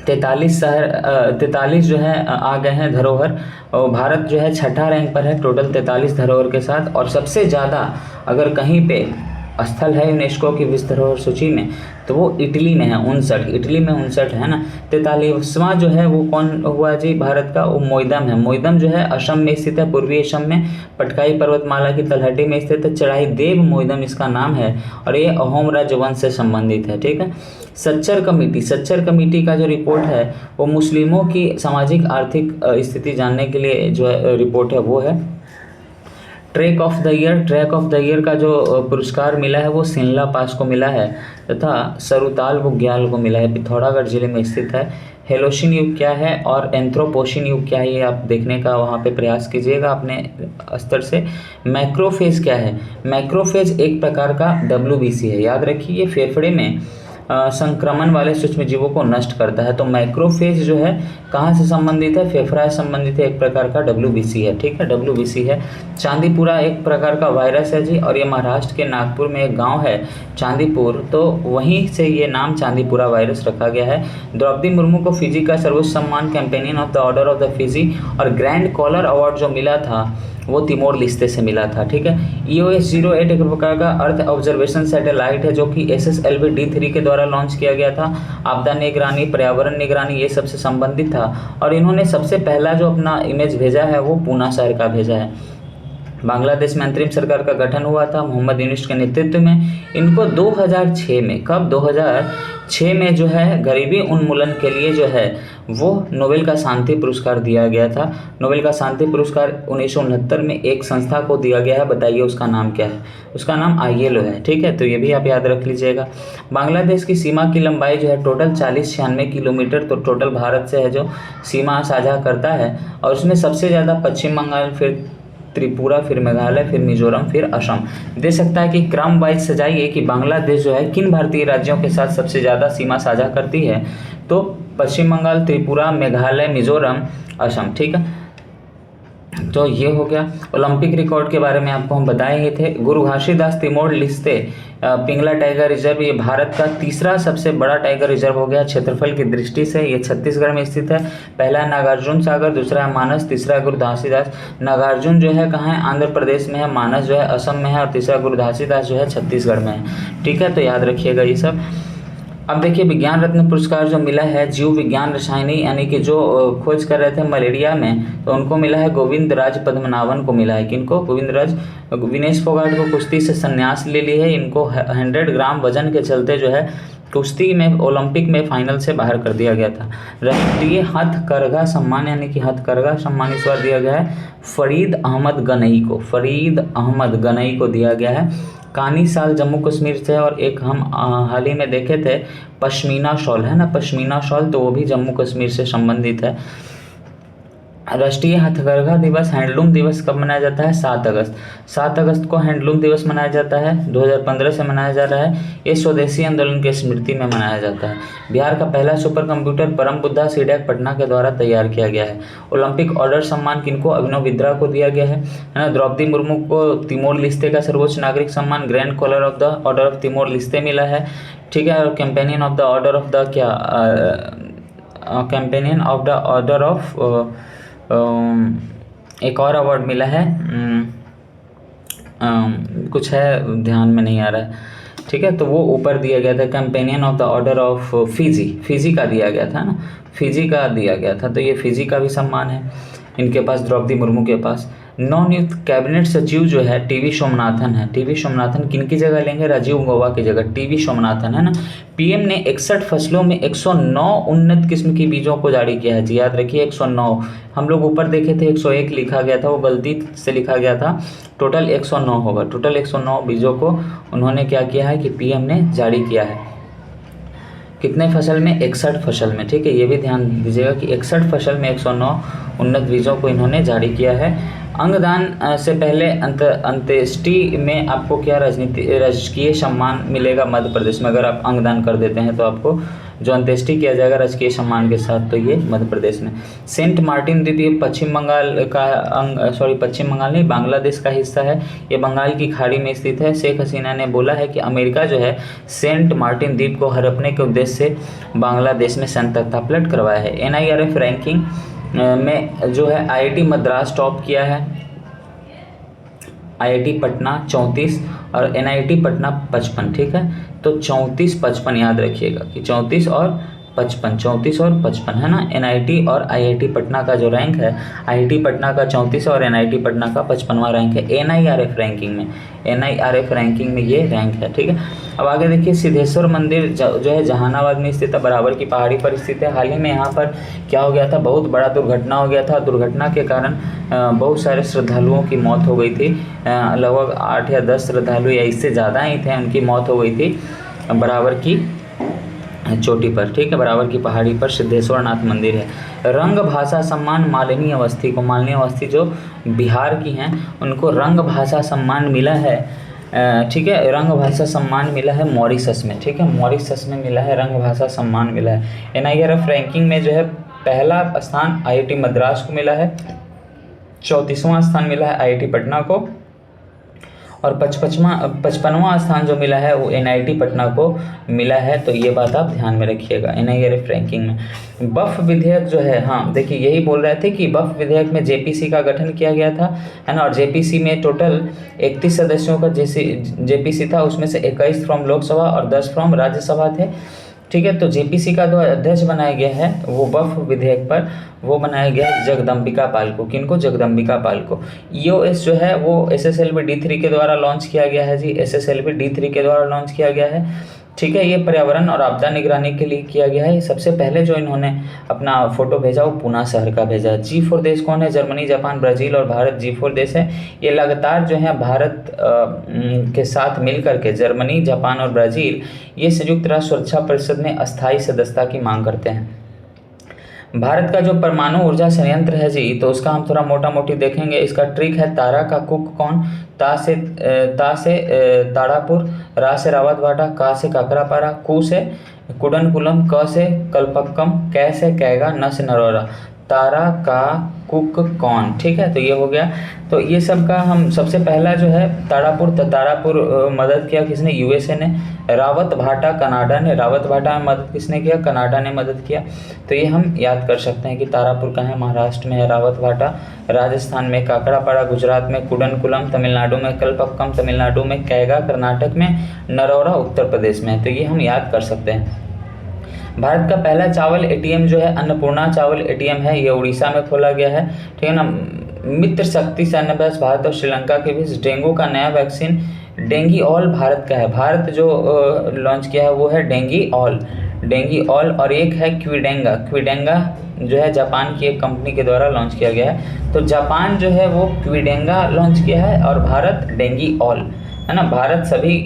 43 जो है आ गए हैं धरोहर। और भारत जो है 6ठा रैंक पर है टोटल 43 धरोहर के साथ। और सबसे ज़्यादा अगर कहीं पे स्थल है यूनेस्को की विश्व धरोहर सूची में तो वो इटली में है, 59। इटली में 59 है ना। 43वां जो है वो कौन हुआ जी भारत का, वो मोइदम है। मोइदम जो है असम में स्थित है, पूर्वी असम में पटकाई पर्वतमाला की तलहटी में स्थित है। चढ़ाई देव मोइदम इसका नाम है और ये अहोम राजवंश से संबंधित है। ठीक है। सच्चर कमेटी का जो रिपोर्ट है वो मुस्लिमों की सामाजिक आर्थिक स्थिति जानने के लिए जो है रिपोर्ट है वो है। ट्रैक ऑफ द ईयर का जो पुरस्कार मिला है वो सिनला पास को मिला है तथा सरुताल बुग्याल को मिला है, पिथौरागढ़ जिले में स्थित है। हेलोशिन युग क्या है और एंथ्रोपोशिन युग क्या है ये आप देखने का वहाँ पे प्रयास कीजिएगा अपने स्तर से। मैक्रोफेज क्या है, मैक्रोफेज एक प्रकार का WBC है, याद रखिए। ये फेफड़े में संक्रमण वाले सूक्ष्मजीवों को नष्ट करता है। तो मैक्रोफेज जो है कहाँ से संबंधित है, फेफड़ा से संबंधित है, एक प्रकार का WBC है। ठीक है, WBC है। चांदीपुरा एक प्रकार का वायरस है जी, और ये महाराष्ट्र के नागपुर में एक गांव है चांदीपुर, तो वहीं से ये नाम चांदीपुरा वायरस रखा गया है। द्रौपदी मुर्मू को फिजी का सर्वोच्च सम्मान companion of the order of the Fiji और ग्रैंड कॉलर अवार्ड जो मिला था वो तिमोर लिस्ते से मिला था। ठीक है। EOS-08 एक प्रकार का अर्थ ऑब्जर्वेशन सैटेलाइट है जो कि SSLV D3 के द्वारा लॉन्च किया गया था। आपदा निगरानी, पर्यावरण निगरानी ये सबसे संबंधित था। और इन्होंने सबसे पहला जो अपना इमेज भेजा है वो पूना शहर का भेजा है। बांग्लादेश में अंतरिम सरकार का गठन हुआ था मोहम्मद यूनुस के नेतृत्व में। इनको 2006 में, कब 2006 में जो है गरीबी उन्मूलन के लिए जो है वो नोबेल का शांति पुरस्कार दिया गया था। नोबेल का शांति पुरस्कार 1969 में एक संस्था को दिया गया है, बताइए उसका नाम क्या है, उसका नाम ILO है। ठीक है, तो ये भी आप याद रख लीजिएगा। बांग्लादेश की सीमा की लंबाई जो है टोटल 40-96 किलोमीटर, तो टोटल भारत से है जो सीमा साझा करता है। और उसमें सबसे ज़्यादा पश्चिम बंगाल, फिर त्रिपुरा, फिर मेघालय, फिर मिजोरम, फिर असम। दे सकता है कि क्रम वाइज सजाइए कि बांग्लादेश जो है किन भारतीय राज्यों के साथ सबसे ज़्यादा सीमा साझा करती है, तो पश्चिम बंगाल, त्रिपुरा, मेघालय, मिजोरम, असम। ठीक है, तो ये हो गया। ओलंपिक रिकॉर्ड के बारे में आपको हम बताए ही थे। गुरु घासीदास तिमोर लिस्ते पिंगला टाइगर रिजर्व ये भारत का तीसरा सबसे बड़ा टाइगर रिजर्व हो गया क्षेत्रफल की दृष्टि से। ये छत्तीसगढ़ में स्थित है। पहला है नागार्जुन सागर, दूसरा है मानस, तीसरा है गुरु घासीदास। नागार्जुन जो है कहाँ है, आंध्र प्रदेश में है। मानस जो है असम में है और तीसरा गुरु घासीदास जो है छत्तीसगढ़ में है। ठीक है, तो याद रखिएगा ये सब। अब देखिए विज्ञान रत्न पुरस्कार जो मिला है जीव विज्ञान रसायनी यानी कि जो खोज कर रहे थे मलेरिया में, तो उनको मिला है गोविंद राज पद्मनाभन को मिला है। किनको, गोविंद राज। विनेश फोगाट को कुश्ती से संन्यास ले ली है। इनको 100 ग्राम वजन के चलते जो है कुश्ती में ओलंपिक में फाइनल से बाहर कर दिया गया था। राष्ट्रीय हथकरघा सम्मान यानी कि हथकरघा सम्मान इस बार दिया गया है फरीद अहमद गनई को। फरीद अहमद गनई को दिया गया है। कानी साल जम्मू कश्मीर से, और एक हम हाल ही में देखे थे पश्मीना शॉल है ना, पश्मीना शॉल, तो वो भी जम्मू कश्मीर से संबंधित है। राष्ट्रीय हथकरघा दिवस, हैंडलूम दिवस कब मनाया जाता है? 7 अगस्त। 7 अगस्त को हैंडलूम दिवस मनाया जाता है, 2015 से मनाया जा रहा है। ये स्वदेशी आंदोलन की स्मृति में मनाया जाता है। बिहार का पहला सुपर कंप्यूटर परम बुद्धा सीडैक पटना के द्वारा तैयार किया गया है। ओलंपिक ऑर्डर सम्मान किनको? अभिनव बिंद्रा को दिया गया है ना। द्रौपदी मुर्मू को तिमोर लिस्ते का सर्वोच्च नागरिक सम्मान grand collar of the order of Timor Leste मिला है, ठीक है। और companion of the order of the क्या, companion of the order of एक और अवार्ड मिला है, कुछ है ध्यान में नहीं आ रहा है, ठीक है। तो वो ऊपर दिया गया था, companion of the order of Fiji, Fiji का दिया गया था ना, फिजी का दिया गया था। तो ये फिजी का भी सम्मान है इनके पास, द्रौपदी मुर्मू के पास। नवनियुक्त कैबिनेट सचिव जो है टीवी सोमनाथन है। टीवी सोमनाथन किनकी जगह लेंगे? राजीव गौबा की जगह टीवी सोमनाथन, है ना। पीएम ने 61 फसलों में 109 उन्नत किस्म की बीजों को जारी किया है जी, याद रखिए 109। हम लोग ऊपर देखे थे 101 लिखा गया था, वो गलती से लिखा गया था, टोटल 109 होगा। टोटल 109 बीजों को उन्होंने क्या किया है कि पीएम ने जारी किया है। कितने फसल में? 61 फसल में, ठीक है। ये भी ध्यान दीजिएगा कि 61 फसल में 109 उन्नत बीजों को इन्होंने जारी किया है। अंगदान से पहले अंत्येष्टि में आपको क्या राजकीय सम्मान मिलेगा मध्य प्रदेश में? अगर आप अंगदान कर देते हैं तो आपको जो अंत्येष्टि किया जाएगा राजकीय सम्मान के साथ, तो ये मध्य प्रदेश में। सेंट मार्टिन द्वीप ये पश्चिम बंगाल नहीं, बांग्लादेश का हिस्सा है। ये बंगाल की खाड़ी में स्थित है। शेख हसीना ने बोला है कि अमेरिका जो है सेंट मार्टिन द्वीप को हड़पने के उद्देश्य से बांग्लादेश में सैन्य पलट करवाया है। NIRF रैंकिंग में जो है IIT मद्रास टॉप किया है, IIT पटना 34 और NIT पटना 55, ठीक है। तो 34-55 याद रखिएगा कि 34 और 55 है ना। NIT और IIT पटना का जो रैंक है, IIT पटना का 34 और NIT पटना का 55वां रैंक है NIRF रैंकिंग में। NIRF रैंकिंग में ये रैंक है, ठीक है। अब आगे देखिए, सिद्धेश्वर मंदिर जो है जहानाबाद में स्थित है, बराबर की पहाड़ी पर स्थित है। हाल ही में यहाँ पर क्या हो गया था? बहुत बड़ा दुर्घटना हो गया था। दुर्घटना के कारण बहुत सारे श्रद्धालुओं की मौत हो गई थी। लगभग 8 या 10 श्रद्धालु या इससे ज़्यादा ही थे, उनकी मौत हो गई थी बराबर की चोटी पर, ठीक है। बराबर की पहाड़ी पर सिद्धेश्वर नाथ मंदिर है। रंग भाषा सम्मान मालिनी अवस्थी को, मालिनी अवस्थी जो बिहार की हैं, उनको रंग भाषा सम्मान मिला है, ठीक है। रंग भाषा सम्मान मिला है मॉरिशस में, ठीक है। मॉरिशस में मिला है, रंग भाषा सम्मान मिला है। NIRF रैंकिंग में जो है पहला स्थान IIT मद्रास को मिला है, 34वां स्थान मिला है IIT पटना को, और 55वां स्थान जो मिला है वो NIT पटना को मिला है। तो ये बात आप ध्यान में रखिएगा NIRF रैंकिंग में। बफ विधेयक जो है, हाँ देखिए यही बोल रहे थे कि बफ विधेयक में JPC का गठन किया गया था, है ना। और JPC में टोटल 31 सदस्यों का JPC था, उसमें से 21 फ्रॉम लोकसभा और 10 फ्रॉम राज्यसभा थे, ठीक है। तो JPC का जो अध्यक्ष बनाया गया है वो बफ विधेयक पर वो बनाया गया है जगदम्बिका पाल को। किनको? जगदम्बिका पाल को। EOS जो है वो SSLV D3 के द्वारा लॉन्च किया गया है जी, SSLV D3 के द्वारा लॉन्च किया गया है, ठीक है। ये पर्यावरण और आपदा निगरानी के लिए किया गया है। सबसे पहले जो इन्होंने अपना फोटो भेजा वो पुणे शहर का भेजा है। G4 देश कौन है? जर्मनी, जापान, ब्राज़ील और भारत G4 देश है। ये लगातार जो है भारत के साथ मिलकर के जर्मनी, जापान और ब्राज़ील ये संयुक्त राष्ट्र सुरक्षा परिषद में अस्थायी सदस्यता की मांग करते हैं। भारत का जो परमाणु ऊर्जा संयंत्र है जी, तो उसका हम थोड़ा मोटा मोटी देखेंगे। इसका ट्रिक है तारा का कुक कौन, ता से ताड़ापुर, रा से रावत भाटा, का से काकरापारा, कु से कुडनकुलम, क से कलपक्कम, कै से कैगा, न से नरोरा। तारा का कुक कौन, ठीक है। तो ये हो गया। तो ये सब का हम सबसे पहला जो है तारापुर मदद किया किसने? USA ने। रावत भाटा कनाडा ने, रावत भाटा में मदद किसने किया? कनाडा ने मदद किया। तो ये हम याद कर सकते हैं कि तारापुर कहाँ है? महाराष्ट्र में है रावत भाटा, राजस्थान में काकड़ापाड़ा, गुजरात में कुडनकुलम, तमिलनाडु में कलपक्कम, तमिलनाडु में कैगा, कर्नाटक में नरौरा, उत्तर प्रदेश में। तो ये हम याद कर सकते हैं। भारत का पहला चावल ATM जो है अन्नपूर्णा चावल ATM है, ये उड़ीसा में खोला गया है, ठीक है ना। मित्र शक्ति सैन्याभ्यास भारत और श्रीलंका के बीच। डेंगू का नया वैक्सीन डेंगी ऑल भारत का है। भारत जो लॉन्च किया है वो है डेंगी ऑल और एक है क्विडेंगा जो है जापान की एक कंपनी के द्वारा लॉन्च किया गया है। तो जापान जो है वो क्विडेंगा लॉन्च किया है और भारत डेंगी ऑल, है ना। भारत सभी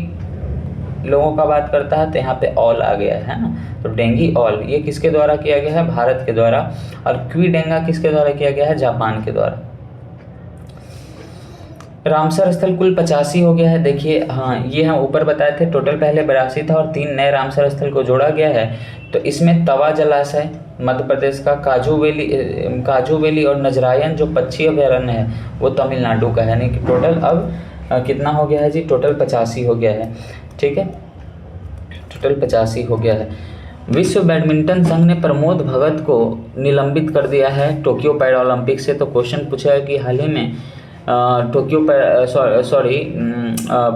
लोगों का बात करता है तो यहाँ पे ऑल आ गया है ना। तो डेंगी ऑल ये किसके द्वारा किया गया है? भारत के द्वारा। और क्वीडेंगा किसके द्वारा किया गया है? जापान के द्वारा। रामसर स्थल कुल 85 हो गया है। देखिए हाँ, ये हम ऊपर बताए थे, टोटल पहले 82 था और 3 नए रामसर स्थल को जोड़ा गया है। तो इसमें तवा जलाशय मध्य प्रदेश का, काजू वैली और नजरायन जो पक्षी अभयारण्य है वो तमिलनाडु का है। यानी कि टोटल अब कितना हो गया है जी? टोटल 85 हो गया है। ठीक है, टोटल 85 हो गया है। विश्व बैडमिंटन संघ ने प्रमोद भगत को निलंबित कर दिया है टोक्यो पैरालंपिक से। तो क्वेश्चन पूछा है कि हाल ही में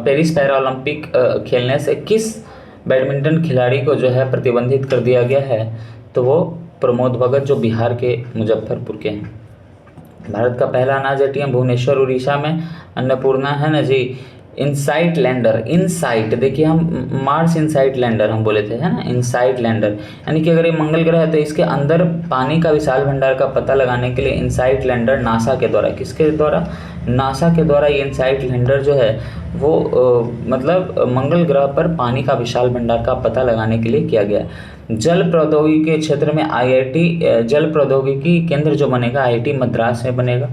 पेरिस पैरालंपिक खेलने से किस बैडमिंटन खिलाड़ी को जो है प्रतिबंधित कर दिया गया है? तो वो प्रमोद भगत जो बिहार के मुजफ्फरपुर के हैं। भारत का पहला अनाज एटीएम भुवनेश्वर उड़ीसा में अन्नपूर्णा है ना जी। इनसाइट लैंडर, इनसाइट देखिए हम मार्स इनसाइट लैंडर हम बोले थे है ना, इनसाइट लैंडर यानी कि अगर ये मंगल ग्रह है तो इसके अंदर पानी का विशाल भंडार का पता लगाने के लिए इनसाइट लैंडर नासा के द्वारा, किसके द्वारा? नासा के द्वारा ये इनसाइट लैंडर जो है वो मतलब मंगल ग्रह पर पानी का विशाल भंडार का पता लगाने के लिए किया गया। जल प्रौद्योगिकी के क्षेत्र में IIT जल प्रौद्योगिकी केंद्र जो बनेगा IIT मद्रास में बनेगा।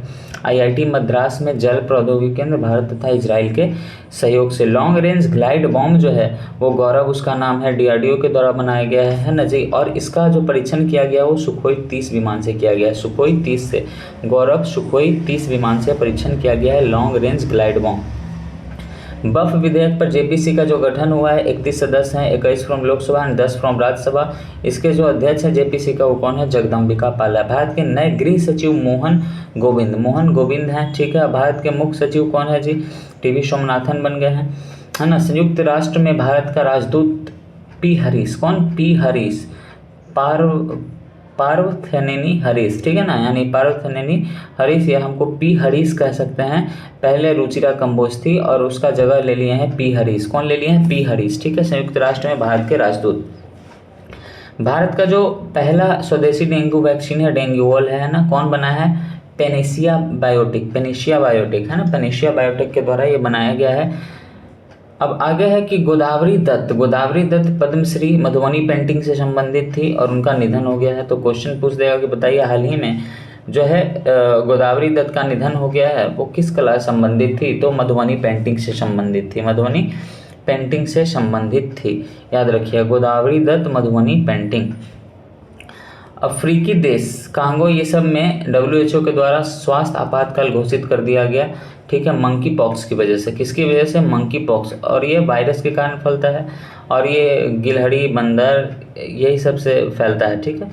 IIT मद्रास में जल प्रौद्योगिकी केंद्र भारत तथा इजराइल के सहयोग से। लॉन्ग रेंज ग्लाइड बॉम्ब जो है वो गौरव उसका नाम है, DRDO के द्वारा बनाया गया है ना जी। और इसका जो परीक्षण किया गया वो सुखोई 30 विमान से किया गया है। सुखोई 30 से गौरव सुखोई 30 विमान से परीक्षण किया गया है लॉन्ग रेंज ग्लाइड बॉम्ब। बफ विधेयक पर JPC का जो गठन हुआ है 31 सदस्य हैं, 21 फ्रॉम लोकसभा और 10 फ्रॉम राज्यसभा। इसके जो अध्यक्ष हैं JPC का वो कौन है? जगदम्बिका पाल है। भारत के नए गृह सचिव मोहन गोविंद हैं। ठीक है, भारत के मुख्य सचिव कौन है जी? TV सोमनाथन बन गए हैं है ना। संयुक्त राष्ट्र में भारत का राजदूत P हरीश, कौन? P हरीश, पार्थेनेनी हरीश, ठीक है ना, यानी पार्थेनेनी हरीश या हमको P हरीश कह सकते हैं। पहले रुचिरा कंबोज थी और उसका जगह ले लिए हैं P हरीश। कौन ले लिए हैं? P हरीश। ठीक है, संयुक्त राष्ट्र में भारत के राजदूत। भारत का जो पहला स्वदेशी डेंगू वैक्सीन है डेंगूवॉल है ना, कौन बना है? पेनेशिया बायोटेक है ना, पेनेशिया बायोटेक के द्वारा ये बनाया गया है। अब आगे है कि गोदावरी दत्त पद्मश्री मधुबनी पेंटिंग से संबंधित थी और उनका निधन हो गया है। तो क्वेश्चन पूछ देगा कि बताइए हाल ही में जो है गोदावरी दत्त का निधन हो गया है वो किस कला से संबंधित थी? तो मधुबनी पेंटिंग से संबंधित थी, मधुबनी पेंटिंग से संबंधित थी। याद रखिए गोदावरी दत्त मधुबनी पेंटिंग। अफ्रीकी देश कांगो ये सब में WHO के द्वारा स्वास्थ्य आपातकाल घोषित कर दिया गया। ठीक है, मंकी पॉक्स की वजह से। किसकी वजह से? Monkey pox. और ये वायरस के कारण फैलता है और ये गिलहरी, बंदर यही सब से फैलता है। ठीक है,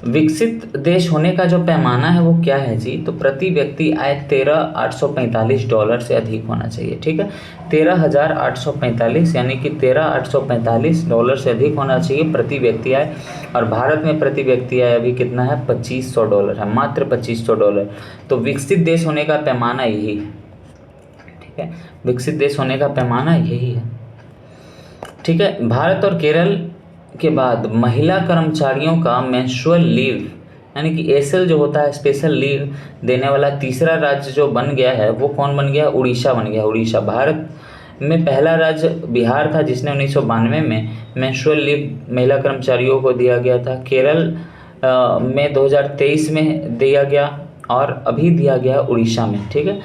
विकसित देश होने का जो पैमाना है वो क्या है जी? तो प्रति व्यक्ति आय $13,845 से अधिक होना चाहिए। ठीक है, 13,845 यानी कि $13,845 से अधिक होना चाहिए प्रति व्यक्ति आय। और भारत में प्रति व्यक्ति आय अभी कितना है? $2,500 है, मात्र $2,500। तो विकसित देश होने का पैमाना यही है। ठीक है, विकसित देश होने का पैमाना यही है। ठीक है, भारत और केरल के बाद महिला कर्मचारियों का मेंस्ट्रुअल लीव यानी कि ASL जो होता है स्पेशल लीव देने वाला तीसरा राज्य जो बन गया है वो कौन बन गया? उड़ीसा बन गया। उड़ीसा। भारत में पहला राज्य बिहार था जिसने 1992 में मेंस्ट्रुअल लीव महिला कर्मचारियों को दिया गया था। केरल में 2023 में दिया गया और अभी दिया गया उड़ीसा में। ठीक है,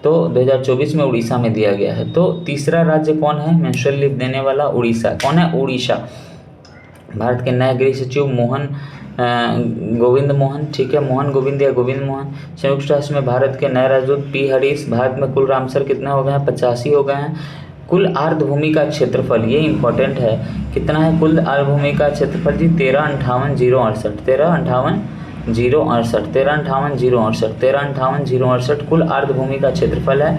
तो 2024 में उड़ीसा में दिया गया है। तो तीसरा राज्य कौन है मेंस्ट्रुअल लीव देने वाला? उड़ीसा। कौन है? उड़ीसा। भारत के नए गृह सचिव गोविंद मोहन। ठीक है, मोहन गोविंद या गोविंद मोहन। संयुक्त राष्ट्र में भारत के नए राजदूत P हरीश। भारत में कुल रामसर कितने हो गए हैं? 85 हो गए हैं। कुल आर्द्रभूमि का क्षेत्रफल, ये इंपॉर्टेंट है, कितना है कुल आर्द्रभूमि का क्षेत्रफल जी? 13,58,068 कुल आर्द्रभूमि का क्षेत्रफल है।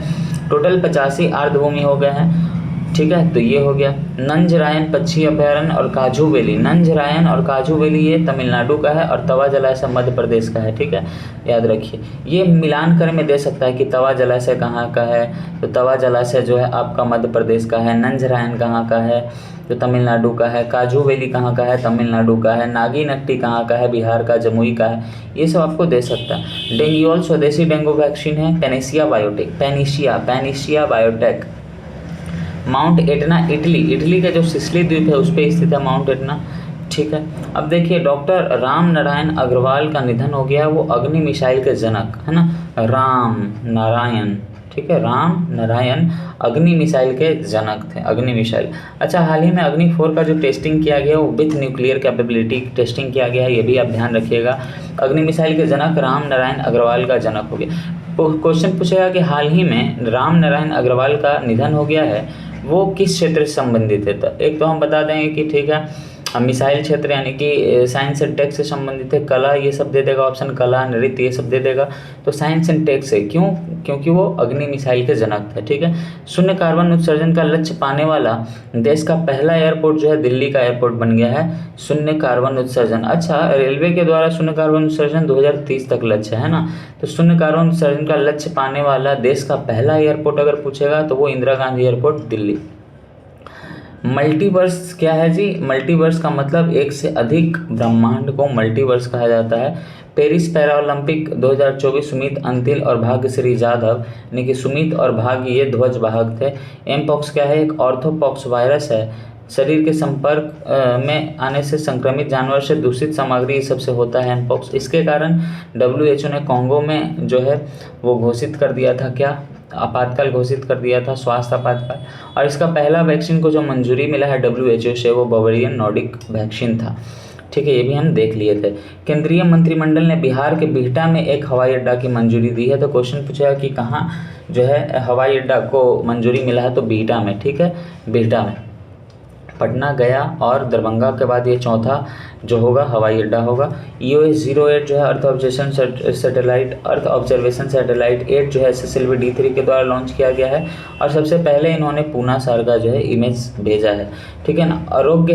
टोटल 85 आर्द्रभूमि हो गए हैं। ठीक है, तो ये हो गया। नंजरायन पक्षी अभयारण्य और काजू वैली, नंजरायन और काजू वैली ये तमिलनाडु का है और तवा जलाशय मध्य प्रदेश का है। ठीक है, याद रखिए। ये मिलान कर में दे सकता है कि तवा जलाशय कहाँ का है, तो तवा जलाशय जो है आपका मध्य प्रदेश का है। नंजरायन कहाँ का है? तो तमिलनाडु का है। काजू वैली कहाँ का है? तमिलनाडु का है। नागीनट्टी कहाँ का है? बिहार का, जमुई का है। ये सब आपको दे सकता है। डेंगूवॉल स्वदेशी डेंगू वैक्सीन है Panacea biotech. Mount Etna Italy, Italy का जो सिसिली द्वीप है उस पर स्थित है माउंट एटना। ठीक है, अब देखिए डॉक्टर राम नारायण अग्रवाल का निधन हो गया, वो अग्नि मिसाइल के जनक है ना, राम नारायण, ठीक है, राम नारायण अग्नि मिसाइल के जनक थे, अग्नि मिसाइल। अच्छा, हाल ही में अग्नि 4 का जो टेस्टिंग किया गया वो विथ न्यूक्लियर कैपेबिलिटी टेस्टिंग किया गया है, ये भी आप ध्यान रखिएगा। अग्नि मिसाइल के जनक राम नारायण अग्रवाल का जनक हो गया। क्वेश्चन पूछेगा कि हाल ही में राम नारायण अग्रवाल का निधन हो गया है, वो किस क्षेत्र से संबंधित है। तो एक तो हम बता देंगे कि ठीक है मिसाइल क्षेत्र यानी कि साइंस एंड टेक से संबंधित है, कला ये सब दे देगा ऑप्शन, कला नृत्य ये सब दे देगा, तो साइंस एंड टेक से। क्यों? क्योंकि वो अग्नि मिसाइल के जनक थे। ठीक है, शून्य कार्बन उत्सर्जन का लक्ष्य पाने वाला देश का पहला एयरपोर्ट जो है दिल्ली का एयरपोर्ट बन गया है, शून्य कार्बन उत्सर्जन। अच्छा, रेलवे के द्वारा शून्य कार्बन उत्सर्जन 2030 तक लक्ष्य है ना, तो शून्य कार्बन उत्सर्जन का लक्ष्य पाने वाला देश का पहला एयरपोर्ट अगर पूछेगा तो वो इंदिरा गांधी एयरपोर्ट दिल्ली। मल्टीवर्स क्या है जी? मल्टीवर्स का मतलब एक से अधिक ब्रह्मांड को मल्टीवर्स कहा जाता है। पेरिस पैरालंपिक 2024 सुमित अंतिल और भाग्यश्री जाधव यानी कि सुमित और भाग्य ये ध्वज वाहक थे। एमपॉक्स क्या है? एक ऑर्थोपॉक्स वायरस है, शरीर के संपर्क में आने से संक्रमित जानवर से दूषित सामग्री ये सबसे होता है एमपॉक्स। इसके कारण WHO ने कॉन्गो में जो है वो घोषित कर दिया था, क्या आपातकाल घोषित कर दिया था, स्वास्थ्य आपातकाल। और इसका पहला वैक्सीन को जो मंजूरी मिला है WHO से वो बवेरियन नॉर्डिक वैक्सीन था। ठीक है, ये भी हम देख लिए थे। केंद्रीय मंत्रिमंडल ने बिहार के बिहटा में एक हवाई अड्डा की मंजूरी दी है। तो क्वेश्चन पूछेगा कि कहाँ जो है हवाई अड्डा को मंजूरी मिला है, तो बिहटा में। ठीक है, बिहटा में। पटना, गया और दरभंगा के बाद ये चौथा जो होगा हवाई अड्डा होगा। EOS 08 जो है अर्थ ऑब्जर्वेशन सैटेलाइट 8 जो है SSLV D3 के द्वारा लॉन्च किया गया है और सबसे पहले इन्होंने पूना शहर का जो है इमेज भेजा है। ठीक है ना। आरोग्य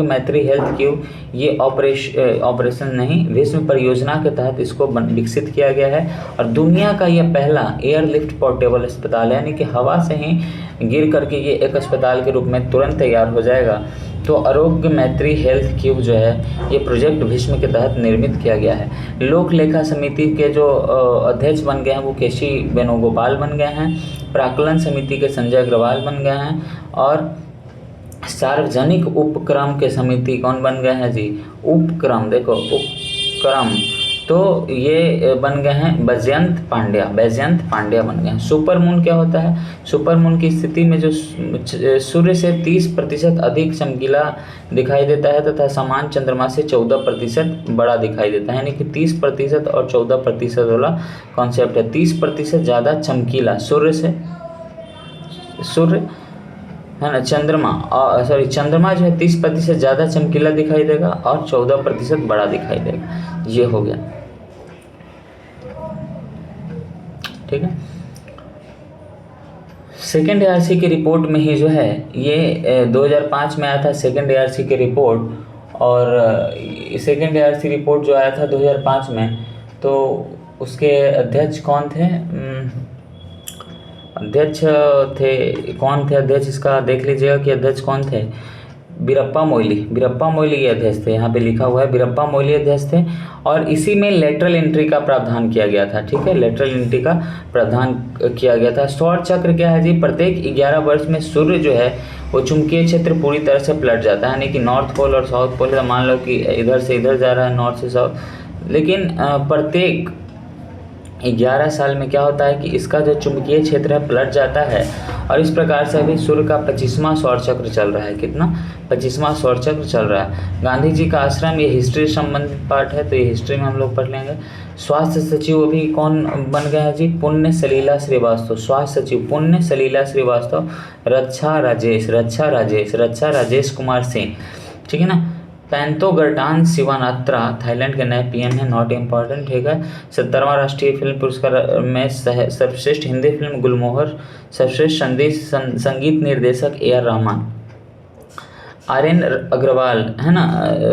मैत्री हेल्थ क्यूब ये ऑपरेशन नहीं, विश्व परियोजना के तहत इसको विकसित किया गया है और दुनिया का यह पहला एयरलिफ्ट पोर्टेबल अस्पताल है, यानी कि हवा से ही गिर करके ये एक अस्पताल के रूप में तुरंत तैयार हो जाएगा। तो आरोग्य मैत्री हेल्थ क्यूब जो है ये प्रोजेक्ट भीष्म के तहत निर्मित किया गया है। लोक लेखा समिति के जो अध्यक्ष बन गए हैं वो केसी वेणुगोपाल बन गए हैं। प्राक्कलन समिति के संजय अग्रवाल बन गए हैं और सार्वजनिक उपक्रम के समिति कौन बन गए हैं जी? उपक्रम, देखो उपक्रम, तो ये बन गए हैं बैजयंत पांड्या बन गए हैं। सुपर मून क्या होता है? सुपर मून की स्थिति में जो सूर्य से 30% अधिक चमकीला दिखाई देता है तथा समान चंद्रमा से 14% बड़ा दिखाई देता है, यानी कि 30% और 14% वाला कॉन्सेप्ट है। 30% ज़्यादा चमकीला सूर्य है ना, चंद्रमा जो है 30% ज़्यादा चमकीला दिखाई देगा और 14% बड़ा दिखाई देगा। ये हो गया। ठीक है, सेकेंड ARC की रिपोर्ट में ही जो है ये 2005 में आया था सेकेंड ARC की रिपोर्ट, और सेकेंड ARC रिपोर्ट जो आया था 2005 में, तो उसके अध्यक्ष कौन थे? अध्यक्ष इसका देख लीजिएगा कि अध्यक्ष कौन थे। बीरप्पा मोइली ये अध्यक्ष थे, यहाँ पे लिखा हुआ है बीरप्पा मोइली अध्यक्ष थे और इसी में लेटरल एंट्री का प्रावधान किया गया था। ठीक है, लेटरल एंट्री का प्रावधान किया गया था। सौर चक्र क्या है जी? प्रत्येक 11 वर्ष में सूर्य जो है वो चुंबकीय क्षेत्र पूरी तरह से पलट जाता है, यानी कि नॉर्थ पोल और साउथ पोल, मान लो कि इधर से इधर जा रहा है, नॉर्थ से साउथ, लेकिन प्रत्येक 11 साल में क्या होता है कि इसका जो चुंबकीय क्षेत्र है पलट जाता है और इस प्रकार से अभी सूर्य का 25वां सौर चक्र चल रहा है। कितना? 25वां सौर चक्र चल रहा है। गांधी जी का आश्रम ये हिस्ट्री संबंधित पार्ट है, तो ये हिस्ट्री में हम लोग पढ़ लेंगे। स्वास्थ्य सचिव अभी कौन बन गया है जी? पुण्य सलीला श्रीवास्तव। स्वास्थ्य सचिव पुण्य सलीला श्रीवास्तव। रक्षा राजेश कुमार सिंह। ठीक है ना। पैंतोगर्टान शिवानात्रा थाईलैंड के नए PM है, नॉट इम्पॉर्टेंट। ठीक है। 70वां राष्ट्रीय फिल्म पुरस्कार में सर्वश्रेष्ठ हिंदी फिल्म गुलमोहर, सर्वश्रेष्ठ संगीत निर्देशक AR रहमान। RN अग्रवाल है ना,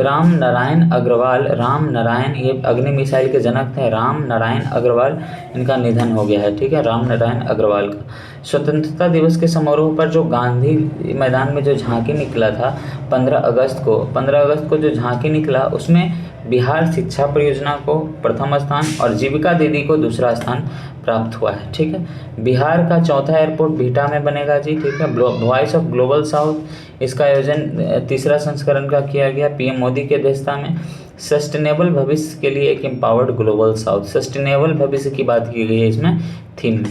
राम नारायण ये अग्नि मिसाइल के जनक थे। राम नारायण अग्रवाल इनका निधन हो गया है। ठीक है, राम नारायण अग्रवाल का। स्वतंत्रता दिवस के समारोह पर जो गांधी मैदान में जो झांकी निकला था 15 अगस्त को जो झांकी निकला उसमें बिहार शिक्षा परियोजना को प्रथम स्थान और जीविका दीदी को दूसरा स्थान प्राप्त हुआ है। ठीक है, बिहार का चौथा एयरपोर्ट बिहटा में बनेगा जी। ठीक है, वॉइस ऑफ ग्लोबल साउथ, इसका आयोजन तीसरा संस्करण का किया गया पीएम मोदी की अध्यक्षता में। सस्टेनेबल भविष्य के लिए एक एम्पावर्ड ग्लोबल साउथ, सस्टेनेबल भविष्य की बात की गई है इसमें थीम में।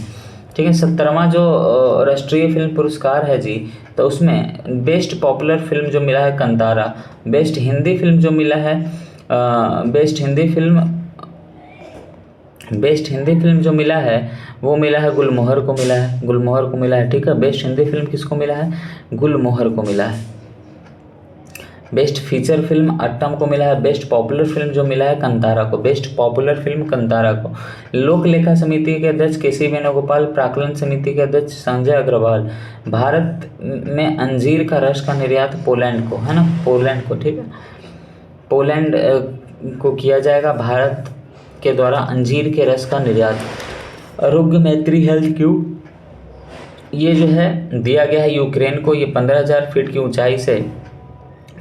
ठीक है, 17वां जो राष्ट्रीय फिल्म पुरस्कार है जी, तो उसमें बेस्ट पॉपुलर फिल्म जो मिला है कंतारा, बेस्ट हिंदी फिल्म जो मिला है बेस्ट हिंदी फिल्म जो मिला है वो मिला है गुलमोहर को मिला है, गुलमोहर को मिला है। ठीक है, बेस्ट हिंदी फिल्म किसको मिला है? गुलमोहर को मिला है। बेस्ट फीचर फिल्म अट्टम को मिला है। बेस्ट पॉपुलर फिल्म जो मिला है कंतारा को, बेस्ट पॉपुलर फिल्म कंतारा को। लोक लेखा समिति के अध्यक्ष केसी वेणुगोपाल, प्राक्कलन समिति के अध्यक्ष संजय अग्रवाल। भारत में अंजीर का रस का निर्यात पोलैंड को, है ना, पोलैंड को। ठीक है, पोलैंड को किया जाएगा भारत के द्वारा अंजीर के रस का निर्यात। आरोग्य मैत्री हेल्थ क्यूब, ये जो है दिया गया है यूक्रेन को। ये 15,000 फीट की ऊंचाई से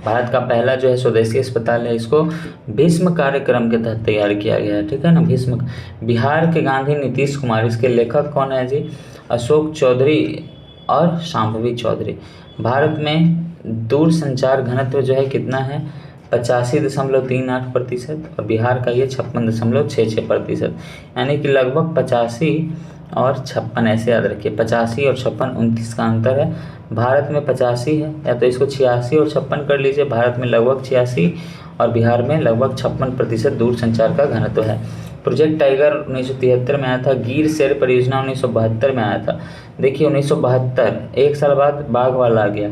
भारत का पहला जो है स्वदेशी अस्पताल है। इसको भीष्म कार्यक्रम के तहत तैयार किया गया है। ठीक है ना, भीष्म। बिहार के गांधी नीतीश कुमार, इसके लेखक कौन है जी? अशोक चौधरी और शांभवी चौधरी। भारत में दूरसंचार घनत्व जो है कितना है? 85.38% और बिहार का ये 56.66%, यानी कि लगभग 85 और 56, ऐसे याद रखिए। 85 और 56, 29 का अंतर है। भारत में 85 है, या तो इसको 86 और 56 कर लीजिए। भारत में लगभग 86 और बिहार में लगभग 56% दूरसंचार का घनत्व है। प्रोजेक्ट टाइगर 1973 में आया था। गिर शेर परियोजना 1972 में आया था। देखिए 1972, एक साल बाद बाघ वाला आ गया।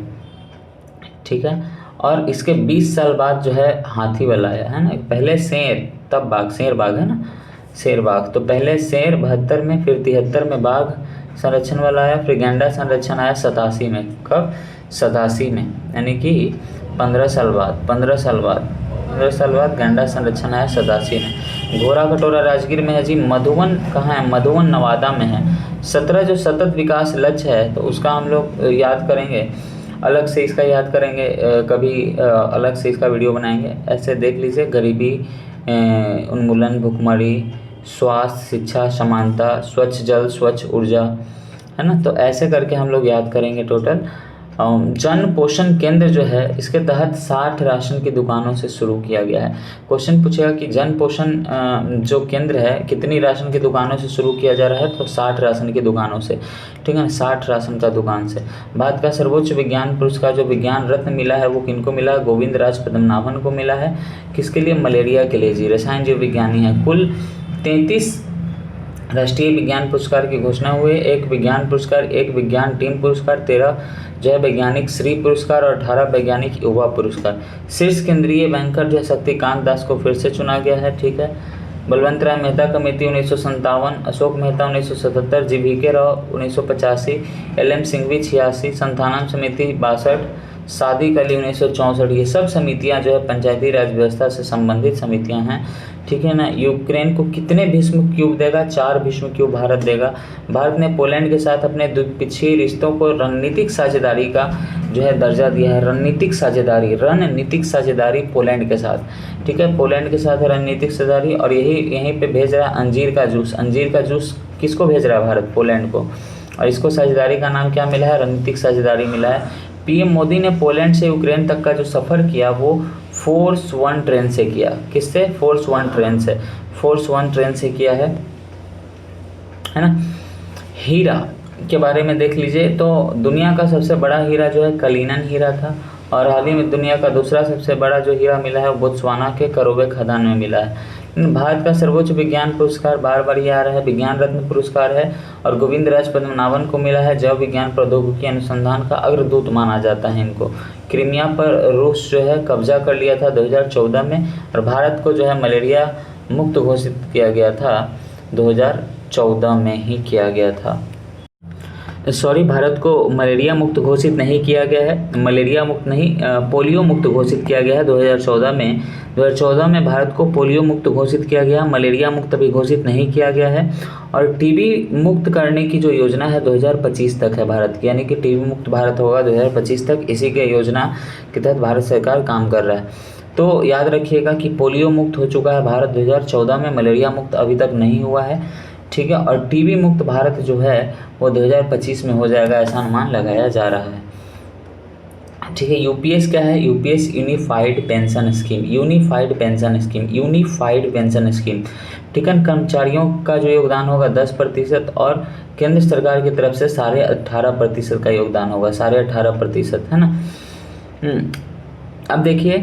ठीक है, और इसके 20 साल बाद जो है हाथी वाला आया, है ना। पहले शेर तब बाघ, शेर बाघ है ना, शेर बाघ। तो पहले शेर 72 में, फिर 73 में बाघ संरक्षण वाला आया, फिर गैंडा संरक्षण आया 87 में। कब? 87 में, यानी कि 15 साल बाद 15 साल बाद गैंडा संरक्षण आया 87 में। घोड़ा कटोरा राजगीर में है जी। मधुवन कहाँ है? मधुवन नवादा में है। 17 जो सतत विकास लक्ष्य है, तो उसका हम लोग याद करेंगे, अलग से इसका याद करेंगे, कभी अलग से इसका वीडियो बनाएंगे। ऐसे देख लीजिए, गरीबी उन्मूलन, भुखमरी, स्वास्थ्य, शिक्षा, समानता, स्वच्छ जल, स्वच्छ ऊर्जा, है ना। तो ऐसे करके हम लोग याद करेंगे टोटल। जन पोषण केंद्र जो है, इसके तहत 60 राशन की दुकानों से शुरू किया गया है। क्वेश्चन पूछेगा कि जन पोषण जो केंद्र है कितनी राशन की दुकानों से शुरू किया जा रहा है? तो 60 राशन की दुकानों से। ठीक है ना, 60 राशन का दुकान से। भारत का सर्वोच्च विज्ञान पुरस्कार जो विज्ञान रत्न मिला है वो किनको मिला है? गोविंद राज पद्मनाभन को मिला है। किसके लिए? मलेरिया के लिए जी। रसायन जीव विज्ञानी है। कुल 33 राष्ट्रीय विज्ञान पुरस्कार की घोषणा हुई। एक विज्ञान पुरस्कार, एक विज्ञान टीम पुरस्कार, 13 जो है वैज्ञानिक श्री पुरस्कार और 18 वैज्ञानिक युवा पुरस्कार। शीर्ष केंद्रीय बैंकर जो है शक्तिकांत दास को फिर से चुना गया है। ठीक है, Balwant Rai Mehta committee 1957, Ashok Mehta 1977, GVK Rao 1985, LM Singhvi 86, Santhanam समिति 62, सादिक अली 1964। ये सब समितियां जो है पंचायती राज व्यवस्था से संबंधित समितियां हैं। ठीक है ना। यूक्रेन को कितने भीष्म क्यूब देगा? 4 भीष्म क्यूब भारत देगा। भारत ने पोलैंड के साथ अपने द्विपक्षीय रिश्तों को रणनीतिक साझेदारी का जो है दर्जा दिया है। रणनीतिक साझेदारी पोलैंड के साथ। ठीक है, पोलैंड के साथ रणनीतिक साझेदारी। और यहीं पे भेज रहा है अंजीर का जूस। अंजीर का जूस किसको भेज रहा है? भारत, पोलैंड को। और इसको साझेदारी का नाम क्या मिला है? रणनीतिक साझेदारी मिला है। पीएम मोदी ने पोलैंड से यूक्रेन तक का जो सफ़र किया वो फोर्स 1 ट्रेन से किया। किससे? फोर्स 1 ट्रेन से। फोर्स 1 ट्रेन से किया है ना। हीरा के बारे में देख लीजिए, तो दुनिया का सबसे बड़ा हीरा जो है कलिनन हीरा था। और हाल ही में दुनिया का दूसरा सबसे बड़ा जो हीरा मिला है वो बोत्सवाना के करोबे खदान में मिला है। भारत का सर्वोच्च विज्ञान पुरस्कार बार बार ये आ रहा है, विज्ञान रत्न पुरस्कार है। और गोविंद राज पद्मनाभन को मिला है। जैव विज्ञान प्रौद्योगिकी अनुसंधान का अग्रदूत माना जाता है इनको। क्रीमिया पर रूस जो है कब्जा कर लिया था 2014 में। और भारत को जो है मलेरिया मुक्त घोषित किया गया था 2014 में ही किया गया था। भारत को मलेरिया मुक्त घोषित नहीं किया गया है, मलेरिया मुक्त नहीं, पोलियो मुक्त घोषित किया गया है 2014 में। 2014 में भारत को पोलियो मुक्त घोषित किया गया, मलेरिया मुक्त अभी घोषित नहीं किया गया है। और टीबी मुक्त करने की जो योजना है 2025 तक है भारत की, यानी कि टीबी मुक्त भारत होगा 2025 तक। इसी के योजना के तहत भारत सरकार काम कर रहा है। तो याद रखिएगा कि पोलियो मुक्त हो चुका है भारत 2014 में, मलेरिया मुक्त अभी तक नहीं हुआ है, ठीक है। और टीबी मुक्त भारत जो है वो 2025 में हो जाएगा, ऐसा अनुमान लगाया जा रहा है, ठीक है। यूपीएस क्या है? UPS unified pension scheme, unified pension scheme, unified pension scheme, ठीक है। कर्मचारियों का जो योगदान होगा 10% और केंद्र सरकार की तरफ से 18.5% का योगदान होगा, 18.5%, है ना। अब देखिए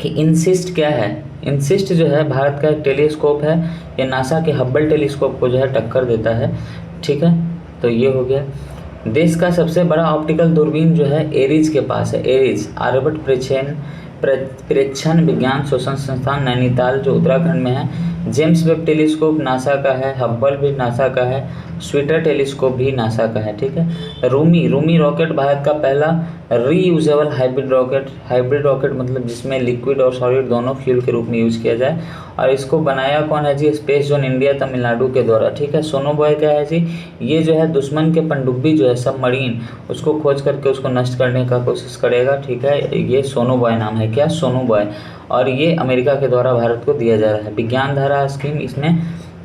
कि इंसिस्ट क्या है। इंसिस्ट जो है भारत का एक टेलीस्कोप है, ये नासा के हब्बल टेलीस्कोप को जो है टक्कर देता है, ठीक है। तो ये हो गया। देश का सबसे बड़ा ऑप्टिकल दूरबीन जो है एरीज के पास है, एरीज आर्यभट्ट प्रेक्षण विज्ञान शोषण संस्थान नैनीताल जो उत्तराखंड में है। जेम्स वेब टेलीस्कोप नासा का है, हब्बल भी नासा का है, स्वीटर टेलीस्कोप भी नासा का है, ठीक है। रूमी रॉकेट भारत का पहला रीयूजेबल हाइब्रिड रॉकेट मतलब जिसमें लिक्विड और सॉलिड दोनों फ्यूल के रूप में यूज किया जाए। और इसको बनाया कौन है जी? स्पेस जोन इंडिया तमिलनाडु के द्वारा, ठीक है। सोनोबॉय क्या है जी? ये जो है दुश्मन के पनडुब्बी जो है सबमरीन, उसको खोज करके उसको नष्ट करने का कोशिश करेगा, ठीक है। ये सोनोबॉय नाम है, क्या? सोनोबॉय। और ये अमेरिका के द्वारा भारत को दिया जा रहा है। विज्ञान धारा स्कीम, इसमें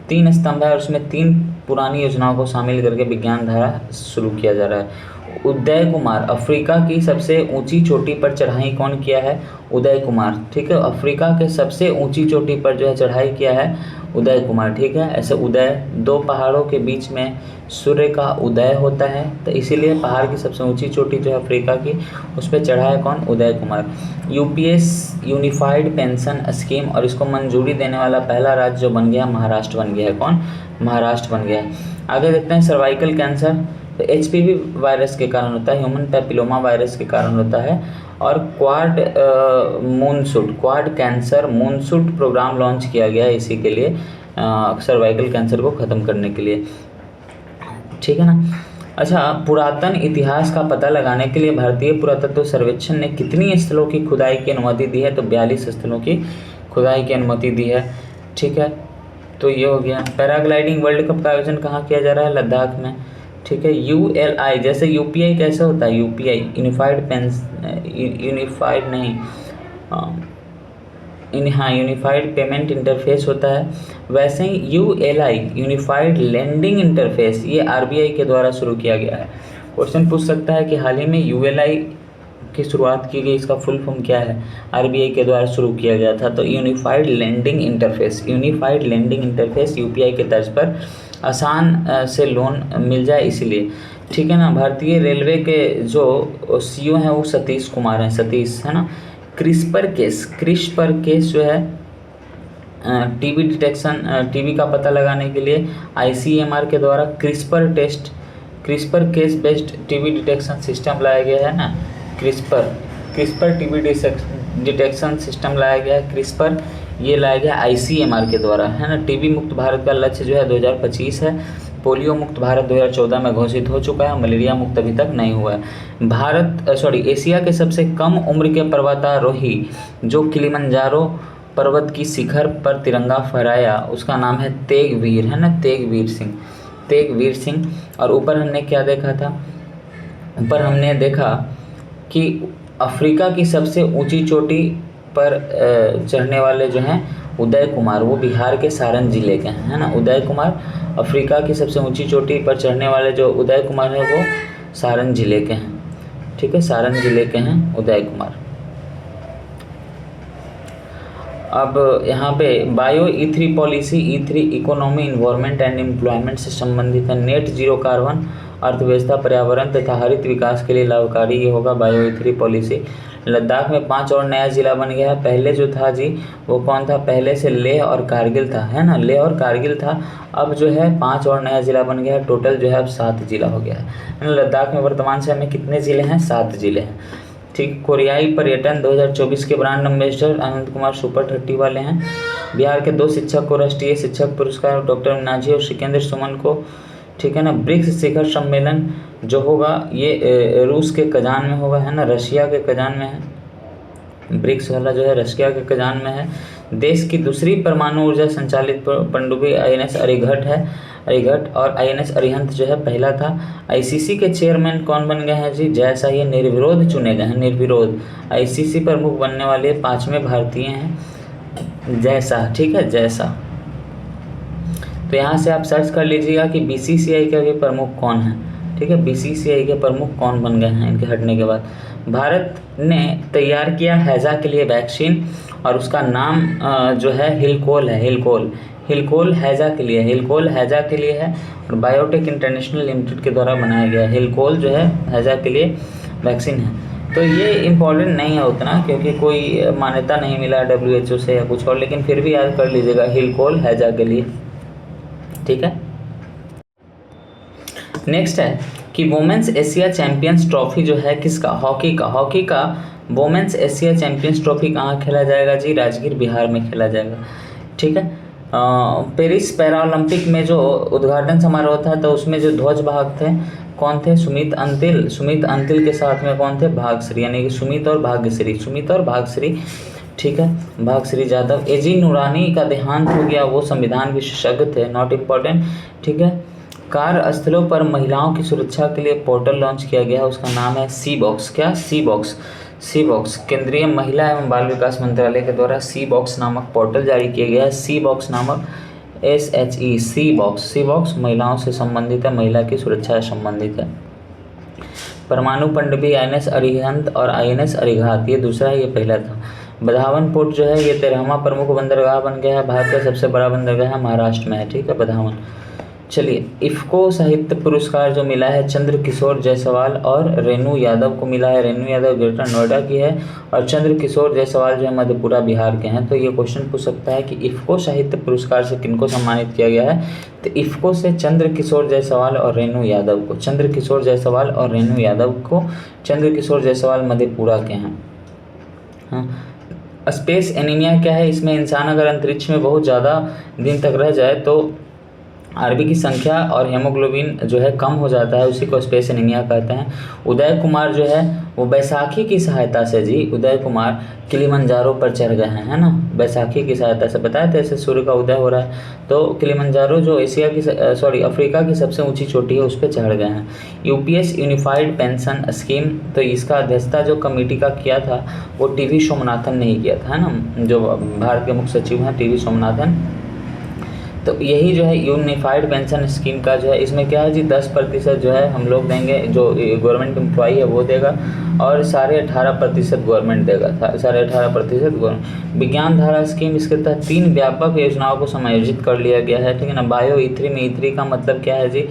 3 स्तंभ है और उसमें 3 पुरानी योजनाओं को शामिल करके विज्ञान धारा शुरू किया जा रहा है। उदय कुमार, अफ्रीका की सबसे ऊंची चोटी पर चढ़ाई कौन किया है? उदय कुमार, ठीक है। अफ्रीका के सबसे ऊंची चोटी पर जो है चढ़ाई किया है उदय कुमार, ठीक है। ऐसे उदय, 2 पहाड़ों के बीच में सूर्य का उदय होता है, तो इसीलिए पहाड़ की सबसे ऊंची चोटी जो है अफ्रीका की, उस पर चढ़ा है कौन? Uday Kumar. UPS unified pension scheme, और इसको मंजूरी देने वाला पहला राज्य जो बन गया महाराष्ट्र बन गया है। कौन? महाराष्ट्र बन गया है। आगे देखते हैं सर्वाइकल कैंसर, तो एचपीवी वायरस के कारण होता है, ह्यूमन पैपिलोमा वायरस के कारण होता है। और क्वाड कैंसर मूनसूट प्रोग्राम लॉन्च किया गया है इसी के लिए, सर्वाइकल कैंसर को ख़त्म करने के लिए, ठीक है ना। अच्छा, पुरातन इतिहास का पता लगाने के लिए भारतीय पुरातत्व सर्वेक्षण ने कितनी स्थलों की खुदाई की अनुमति दी है? तो 42 स्थलों की खुदाई की अनुमति दी है, ठीक है। तो ये हो गया। पैराग्लाइडिंग वर्ल्ड कप का आयोजन कहाँ किया जा रहा है? लद्दाख में, ठीक है। ULI, जैसे यूपीआई कैसे होता है? यूपीआई यूनिफाइड पेमेंट इंटरफेस होता है, वैसे ही ULI यूनिफाइड लैंडिंग इंटरफेस ये आरबीआई के द्वारा शुरू किया गया है। क्वेश्चन पूछ सकता है कि हाल ही में ULI की शुरुआत की गई, इसका फुल फॉर्म क्या है? आरबीआई के द्वारा शुरू किया गया था। तो यूनिफाइड लैंडिंग इंटरफेस यूपीआई के तर्ज पर आसान से लोन मिल जाए इसीलिए, ठीक है ना। भारतीय रेलवे के जो सीईओ हैं वो सतीश कुमार हैं, सतीश, है ना। क्रिस्पर केस जो है टीबी का पता लगाने के लिए ICMR के द्वारा CRISPR Cas based TB detection system लाया गया है ना। क्रिस्पर टीबी डिटेक्शन सिस्टम लाया गया है, क्रिस्पर ये लाया गया ICMR के द्वारा, है ना। टीबी मुक्त भारत का लक्ष्य जो है 2025 है। पोलियो मुक्त भारत 2014 में घोषित हो चुका है, मलेरिया मुक्त अभी तक नहीं हुआ है। एशिया के सबसे कम उम्र के पर्वतारोही जो किलिमंजारो पर्वत की शिखर पर तिरंगा फहराया, उसका नाम है तेगवीर, है ना, तेगवीर सिंह। और ऊपर हमने क्या देखा था? ऊपर हमने देखा कि अफ्रीका की सबसे ऊंची चोटी पर चढ़ने वाले जो हैं उदय कुमार, वो बिहार के सारण जिले के हैं, है ना। उदय कुमार, अफ्रीका की सबसे ऊंची चोटी पर चढ़ने वाले जो उदय कुमार हैं वो सारण जिले के हैं, ठीक है। सारण जिले के हैं उदय कुमार। अब यहाँ पे bio E3 policy, E3 economy, environment and employment से संबंधित है। नेट जीरो कार्बन, अर्थव्यवस्था, पर्यावरण तथा हरित विकास के लिए लाभकारी ये होगा बायो E3 पॉलिसी। लद्दाख में 5 और नया जिला बन गया है। पहले जो था जी वो कौन था? पहले से लेह और कारगिल था, है ना, लेह और कारगिल था। अब जो है 5 और नया जिला बन गया है, टोटल जो है अब 7 जिला हो गया है। लद्दाख में वर्तमान समय में कितने ज़िले हैं? 7 जिले हैं, ठीक। कोरियाई पर्यटन 2024 के brand ambassador Anand Kumar super 30 वाले हैं। बिहार के 2 शिक्षक को राष्ट्रीय शिक्षक पुरस्कार, डॉक्टर नाजी और सिकंदर सुमन को, ठीक है ना। ब्रिक्स शिखर सम्मेलन जो होगा ये रूस के कजान में होगा, है ना, रशिया के कजान में है, ब्रिक्स वाला जो है रशिया के कजान में है। देश की दूसरी परमाणु ऊर्जा संचालित पनडुब्बी INS अरिघट है, अरिघट, और INS अरिहंत जो है पहला था। ICC के चेयरमैन कौन बन गए हैं जी? जय शाह, ये निर्विरोध चुने गए हैं, निर्विरोध। ICC प्रमुख बनने वाले 5वें भारतीय हैं जय शाह, ठीक है, जय शाह। तो यहाँ से आप सर्च कर लीजिएगा कि BCCI के भी प्रमुख कौन हैं, ठीक है, BCCI के प्रमुख कौन बन गए हैं इनके हटने के बाद। भारत ने तैयार किया हैजा के लिए वैक्सीन, और उसका नाम जो है हिलकोल है, हिलकोल, हिलकोल हैजा के लिए, हिलकोल हैजा के लिए है, और बायोटेक इंटरनेशनल लिमिटेड के द्वारा बनाया गया हिलकोल जो है हैजा के लिए वैक्सीन है। तो ये इम्पोर्टेंट नहीं है उतना, क्योंकि कोई मान्यता नहीं मिला WHO से या कुछ और, लेकिन फिर भी याद कर लीजिएगा हिलकोल हैजा के लिए, ठीक है। नेक्स्ट है कि वुमेन्स एशिया चैंपियंस ट्रॉफी जो है किसका? हॉकी का, हॉकी का वुमेन्स एशिया चैंपियंस ट्रॉफी कहाँ खेला जाएगा जी? राजगीर, बिहार में खेला जाएगा, ठीक है। पेरिस पैरालंपिक में जो उद्घाटन समारोह था तो उसमें जो ध्वजवाहक थे कौन थे? सुमित अंतिल, सुमित अंतिल के साथ में कौन थे? भाग्यश्री, यानी कि सुमित और भाग्यश्री, सुमित और भाग्यश्री, ठीक है, भाग्यश्री जाधव। एजी नूरानी का देहांत हो गया, वो संविधान विशेषज्ञ थे, नॉट इम्पॉर्टेंट, ठीक है। कार्यस्थलों पर महिलाओं की सुरक्षा के लिए पोर्टल लॉन्च किया गया है, उसका नाम है सी बॉक्स। क्या? सी बॉक्स, सी बॉक्स। केंद्रीय महिला एवं बाल विकास मंत्रालय के द्वारा सी बॉक्स नामक पोर्टल जारी किया गया है, सी बॉक्स नामक, SHE, she box, she box महिलाओं से संबंधित है, महिला की सुरक्षा से संबंधित है। परमाणु पनडुब्बी INS अरिहंत और INS अरिघात, ये दूसरा है, ये पहला था। बधावन पोर्ट जो है ये 13वां प्रमुख बंदरगाह बन गया है, भारत का सबसे बड़ा बंदरगाह है, महाराष्ट्र में है, ठीक है, बधावन। चलिए, इफ़को साहित्य पुरस्कार जो मिला है चंद्र किशोर जायसवाल और रेणु यादव को मिला है। रेणु यादव ग्रेटर नोएडा की है और चंद्र किशोर जायसवाल जो है मधेपुरा बिहार के हैं। तो ये क्वेश्चन पूछ सकता है कि इफ़को साहित्य पुरस्कार से किनको सम्मानित किया गया है? तो इफ़को से चंद्र किशोर जायसवाल और रेणु यादव को, चंद्र किशोर जायसवाल और रेणु यादव को, चंद्र किशोर जायसवाल मधेपुरा के हैं। हाँ, स्पेस एनीमिया क्या है? इसमें इंसान अगर अंतरिक्ष में बहुत ज़्यादा दिन तक रह जाए तो आरबी की संख्या और हेमोग्लोबिन जो है कम हो जाता है, उसी को स्पेस एनीमिया कहते हैं। उदय कुमार जो है वो बैसाखी की सहायता से जी, उदय कुमार किलिमंजारो पर चढ़ गए हैं, है ना, बैसाखी की सहायता से। बताया था ऐसे सूर्य का उदय हो रहा है, तो किलिमंजारो जो एशिया की अफ्रीका की सबसे ऊंची चोटी है उस पर चढ़ गए हैं। UPS यूनिफाइड पेंशन स्कीम, तो इसका अध्यक्षता जो कमेटी का किया था वो TV सोमनाथन ने ही किया था, है ना, जो भारत के मुख्य सचिव हैं TV सोमनाथन। तो यही जो है यूनिफाइड पेंशन स्कीम का जो है, इसमें क्या है जी 10% जो है हम लोग देंगे, जो गवर्नमेंट एम्प्लॉई है वो देगा, और 18.5% गवर्नमेंट देगा, 18.5% गवर्नमेंट। विज्ञान धारा स्कीम, इसके तहत 3 व्यापक योजनाओं को समायोजित कर लिया गया है, ठीक है ना। बायो E3 में E3 का मतलब क्या है जी?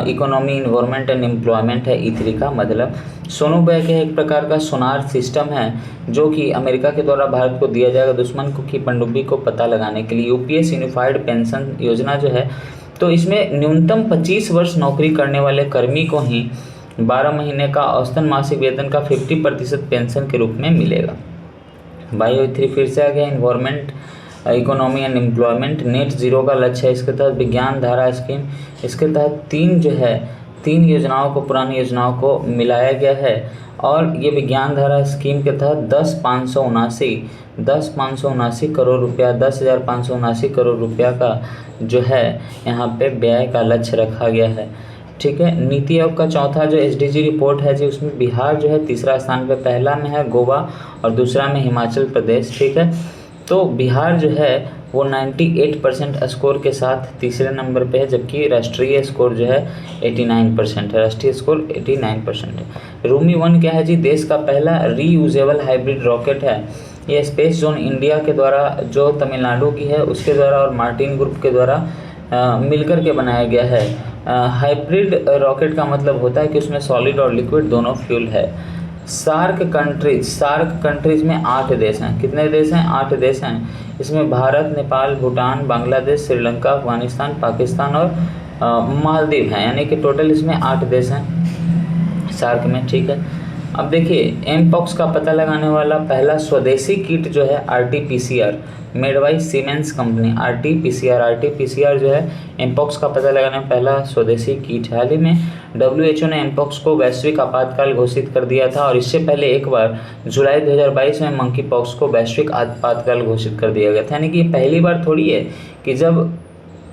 इकोनॉमी, इन्वायरमेंट एंड एम्प्लॉयमेंट है E3 का मतलब। सोनू बैग है एक प्रकार का सोनार सिस्टम है जो कि अमेरिका के द्वारा भारत को दिया जाएगा दुश्मन को की पनडुब्बी को पता लगाने के लिए। UPS यूनिफाइड पेंशन योजना जो है, तो इसमें न्यूनतम 25 वर्ष नौकरी करने वाले कर्मी को ही 12 महीने का औसतन मासिक वेतन का 50% पेंशन के रूप में मिलेगा। बायो E3 फिर से आ गया, environment, economy and employment, net zero का लक्ष्य है इसके तहत। विज्ञान धारा स्कीम, इसके तहत 3 योजनाओं को, पुरानी योजनाओं को मिलाया गया है, और ये विज्ञान धारा स्कीम के तहत 10,579 करोड़ रुपया, 10,579 करोड़ रुपया का जो है यहाँ पे व्यय का लक्ष्य रखा गया है, ठीक है। नीति आयोग का चौथा जो SDG रिपोर्ट है जी, उसमें बिहार जो है तीसरा स्थान पे, पहला में है गोवा और दूसरा में हिमाचल प्रदेश, ठीक है। तो बिहार जो है वो 98% स्कोर के साथ तीसरे नंबर पे है, जबकि राष्ट्रीय स्कोर जो है 89% है, राष्ट्रीय स्कोर 89% है। रूमी 1 क्या है जी? देश का पहला रीयूजेबल हाइब्रिड रॉकेट है। ये स्पेस जोन इंडिया के द्वारा, जो तमिलनाडु की है उसके द्वारा और मार्टिन ग्रुप के द्वारा मिलकर के बनाया गया है। हाइब्रिड रॉकेट का मतलब होता है कि उसमें सॉलिड और लिक्विड दोनों फ्यूल है। सार्क कंट्रीज में 8 देश हैं। कितने देश हैं? 8 देश हैं। इसमें भारत, नेपाल, भूटान, बांग्लादेश, श्रीलंका, अफगानिस्तान, पाकिस्तान और मालदीव हैं, यानी कि टोटल इसमें 8 देश हैं सार्क में, ठीक है। अब देखिए, एम पॉक्स का पता लगाने वाला पहला स्वदेशी किट जो है RT-PCR made by siemens company. RT-PCR जो है एम पॉक्स का पता लगाने में पहला स्वदेशी किट है। हाल ही में WHO ने एम पॉक्स को वैश्विक आपातकाल घोषित कर दिया था, और इससे पहले एक बार जुलाई 2022 में मंकी पॉक्स को वैश्विक आपातकाल घोषित कर दिया गया था। यानी कि पहली बार थोड़ी है कि जब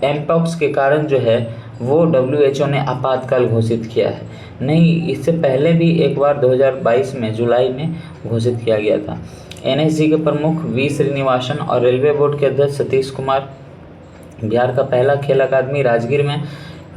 एम पॉक्स के कारण जो है वो WHO ने आपातकाल घोषित किया है। नहीं, इससे पहले भी एक बार 2022 में जुलाई में घोषित किया गया था। NSG के प्रमुख वी श्रीनिवासन और रेलवे बोर्ड के अध्यक्ष सतीश कुमार, बिहार का पहला खेल अकादमी राजगीर में,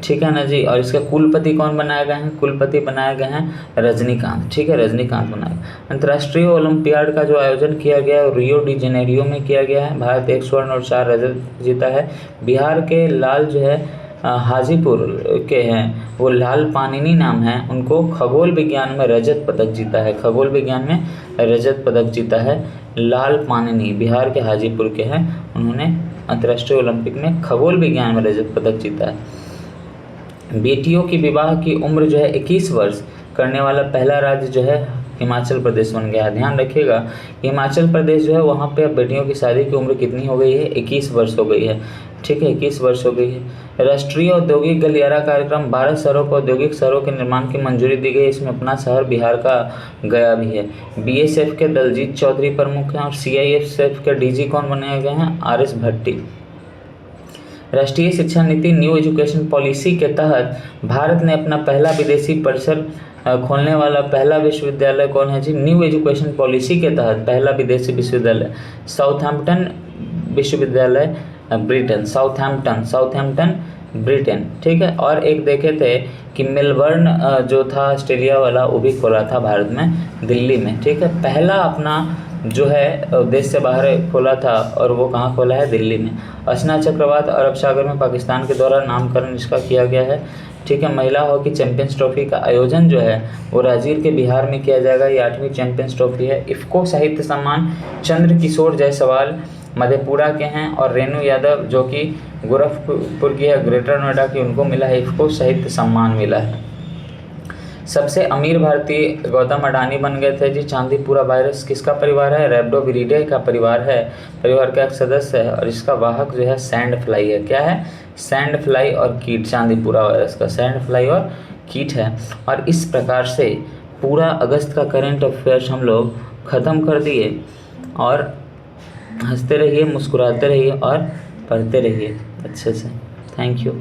ठीक है ना जी। और इसके कुलपति कौन बनाए गए हैं? कुलपति बनाए गए हैं रजनीकांत, ठीक है, रजनीकांत बनाए। अंतर्राष्ट्रीय ओलंपियाड का जो आयोजन किया गया है रियो डी जेनेरियो में किया गया है। भारत 1 स्वर्ण और 4 रजत जीता है। बिहार के लाल जो है हाजीपुर के हैं, वो लाल पानिनी नाम है, उनको खगोल विज्ञान में रजत पदक जीता है। खगोल विज्ञान में रजत पदक जीता है लाल पानिनी, बिहार के हाजीपुर के हैं, उन्होंने अंतर्राष्ट्रीय ओलंपिक में खगोल विज्ञान में रजत पदक जीता है। बेटियों की विवाह की उम्र जो है 21 वर्ष करने वाला पहला राज्य जो है हिमाचल प्रदेश बन गया है। ध्यान रखिएगा, हिमाचल प्रदेश जो है वहाँ पे अब बेटियों की शादी की उम्र कितनी हो गई है? 21 वर्ष हो गई है, ठीक है, 21 वर्ष हो गई है। राष्ट्रीय औद्योगिक गलियारा कार्यक्रम 12 शहरों को औद्योगिक शहरों के निर्माण की मंजूरी दी गई। इसमें अपना शहर बिहार का गया भी है। BSF के दलजीत चौधरी प्रमुख हैं, और CISF के DG कौन बनाए गए हैं? RS भट्टी। राष्ट्रीय शिक्षा नीति न्यू एजुकेशन पॉलिसी के तहत भारत ने अपना पहला विदेशी परिसर खोलने वाला पहला विश्वविद्यालय कौन है जी? न्यू एजुकेशन पॉलिसी के तहत पहला विदेशी विश्वविद्यालय साउथहैम्पटन विश्वविद्यालय ब्रिटेन, साउथहैम्पटन ब्रिटेन, ठीक है। और एक देखे थे कि मेलबर्न जो था ऑस्ट्रेलिया वाला, वो भी खोला था भारत में, दिल्ली में, ठीक है। पहला अपना जो है देश से बाहर खोला था, और वो कहाँ खोला है? दिल्ली में। अर्चना चक्रवात अरब सागर में पाकिस्तान के द्वारा नामकरण इसका किया गया है, ठीक है। महिला हॉकी चैंपियंस ट्रॉफी का आयोजन जो है वो राजगीर के बिहार में किया जाएगा। ये 8वीं चैंपियंस ट्रॉफी है। इफ्को साहित्य सम्मान चंद्र किशोर जायसवाल मधेपुरा के हैं, और रेणु यादव जो कि गोरखपुर की है, ग्रेटर नोएडा की, उनको मिला है इफ्को साहित्य सम्मान मिला है। सबसे अमीर भारतीय गौतम अडानी बन गए थे जी। चांदीपुरा वायरस किसका परिवार है? रैप्डोविरिडे का परिवार है, परिवार का एक सदस्य है, और इसका वाहक जो है सैंड फ्लाई है। क्या है? सैंड फ्लाई और कीट। चांदीपुरा वायरस का सैंड फ्लाई और कीट है। और इस प्रकार से पूरा अगस्त का करंट अफेयर्स हम लोग ख़त्म कर दिए। और हंसते रहिए, मुस्कुराते रहिए और पढ़ते रहिए अच्छे से। Thank you.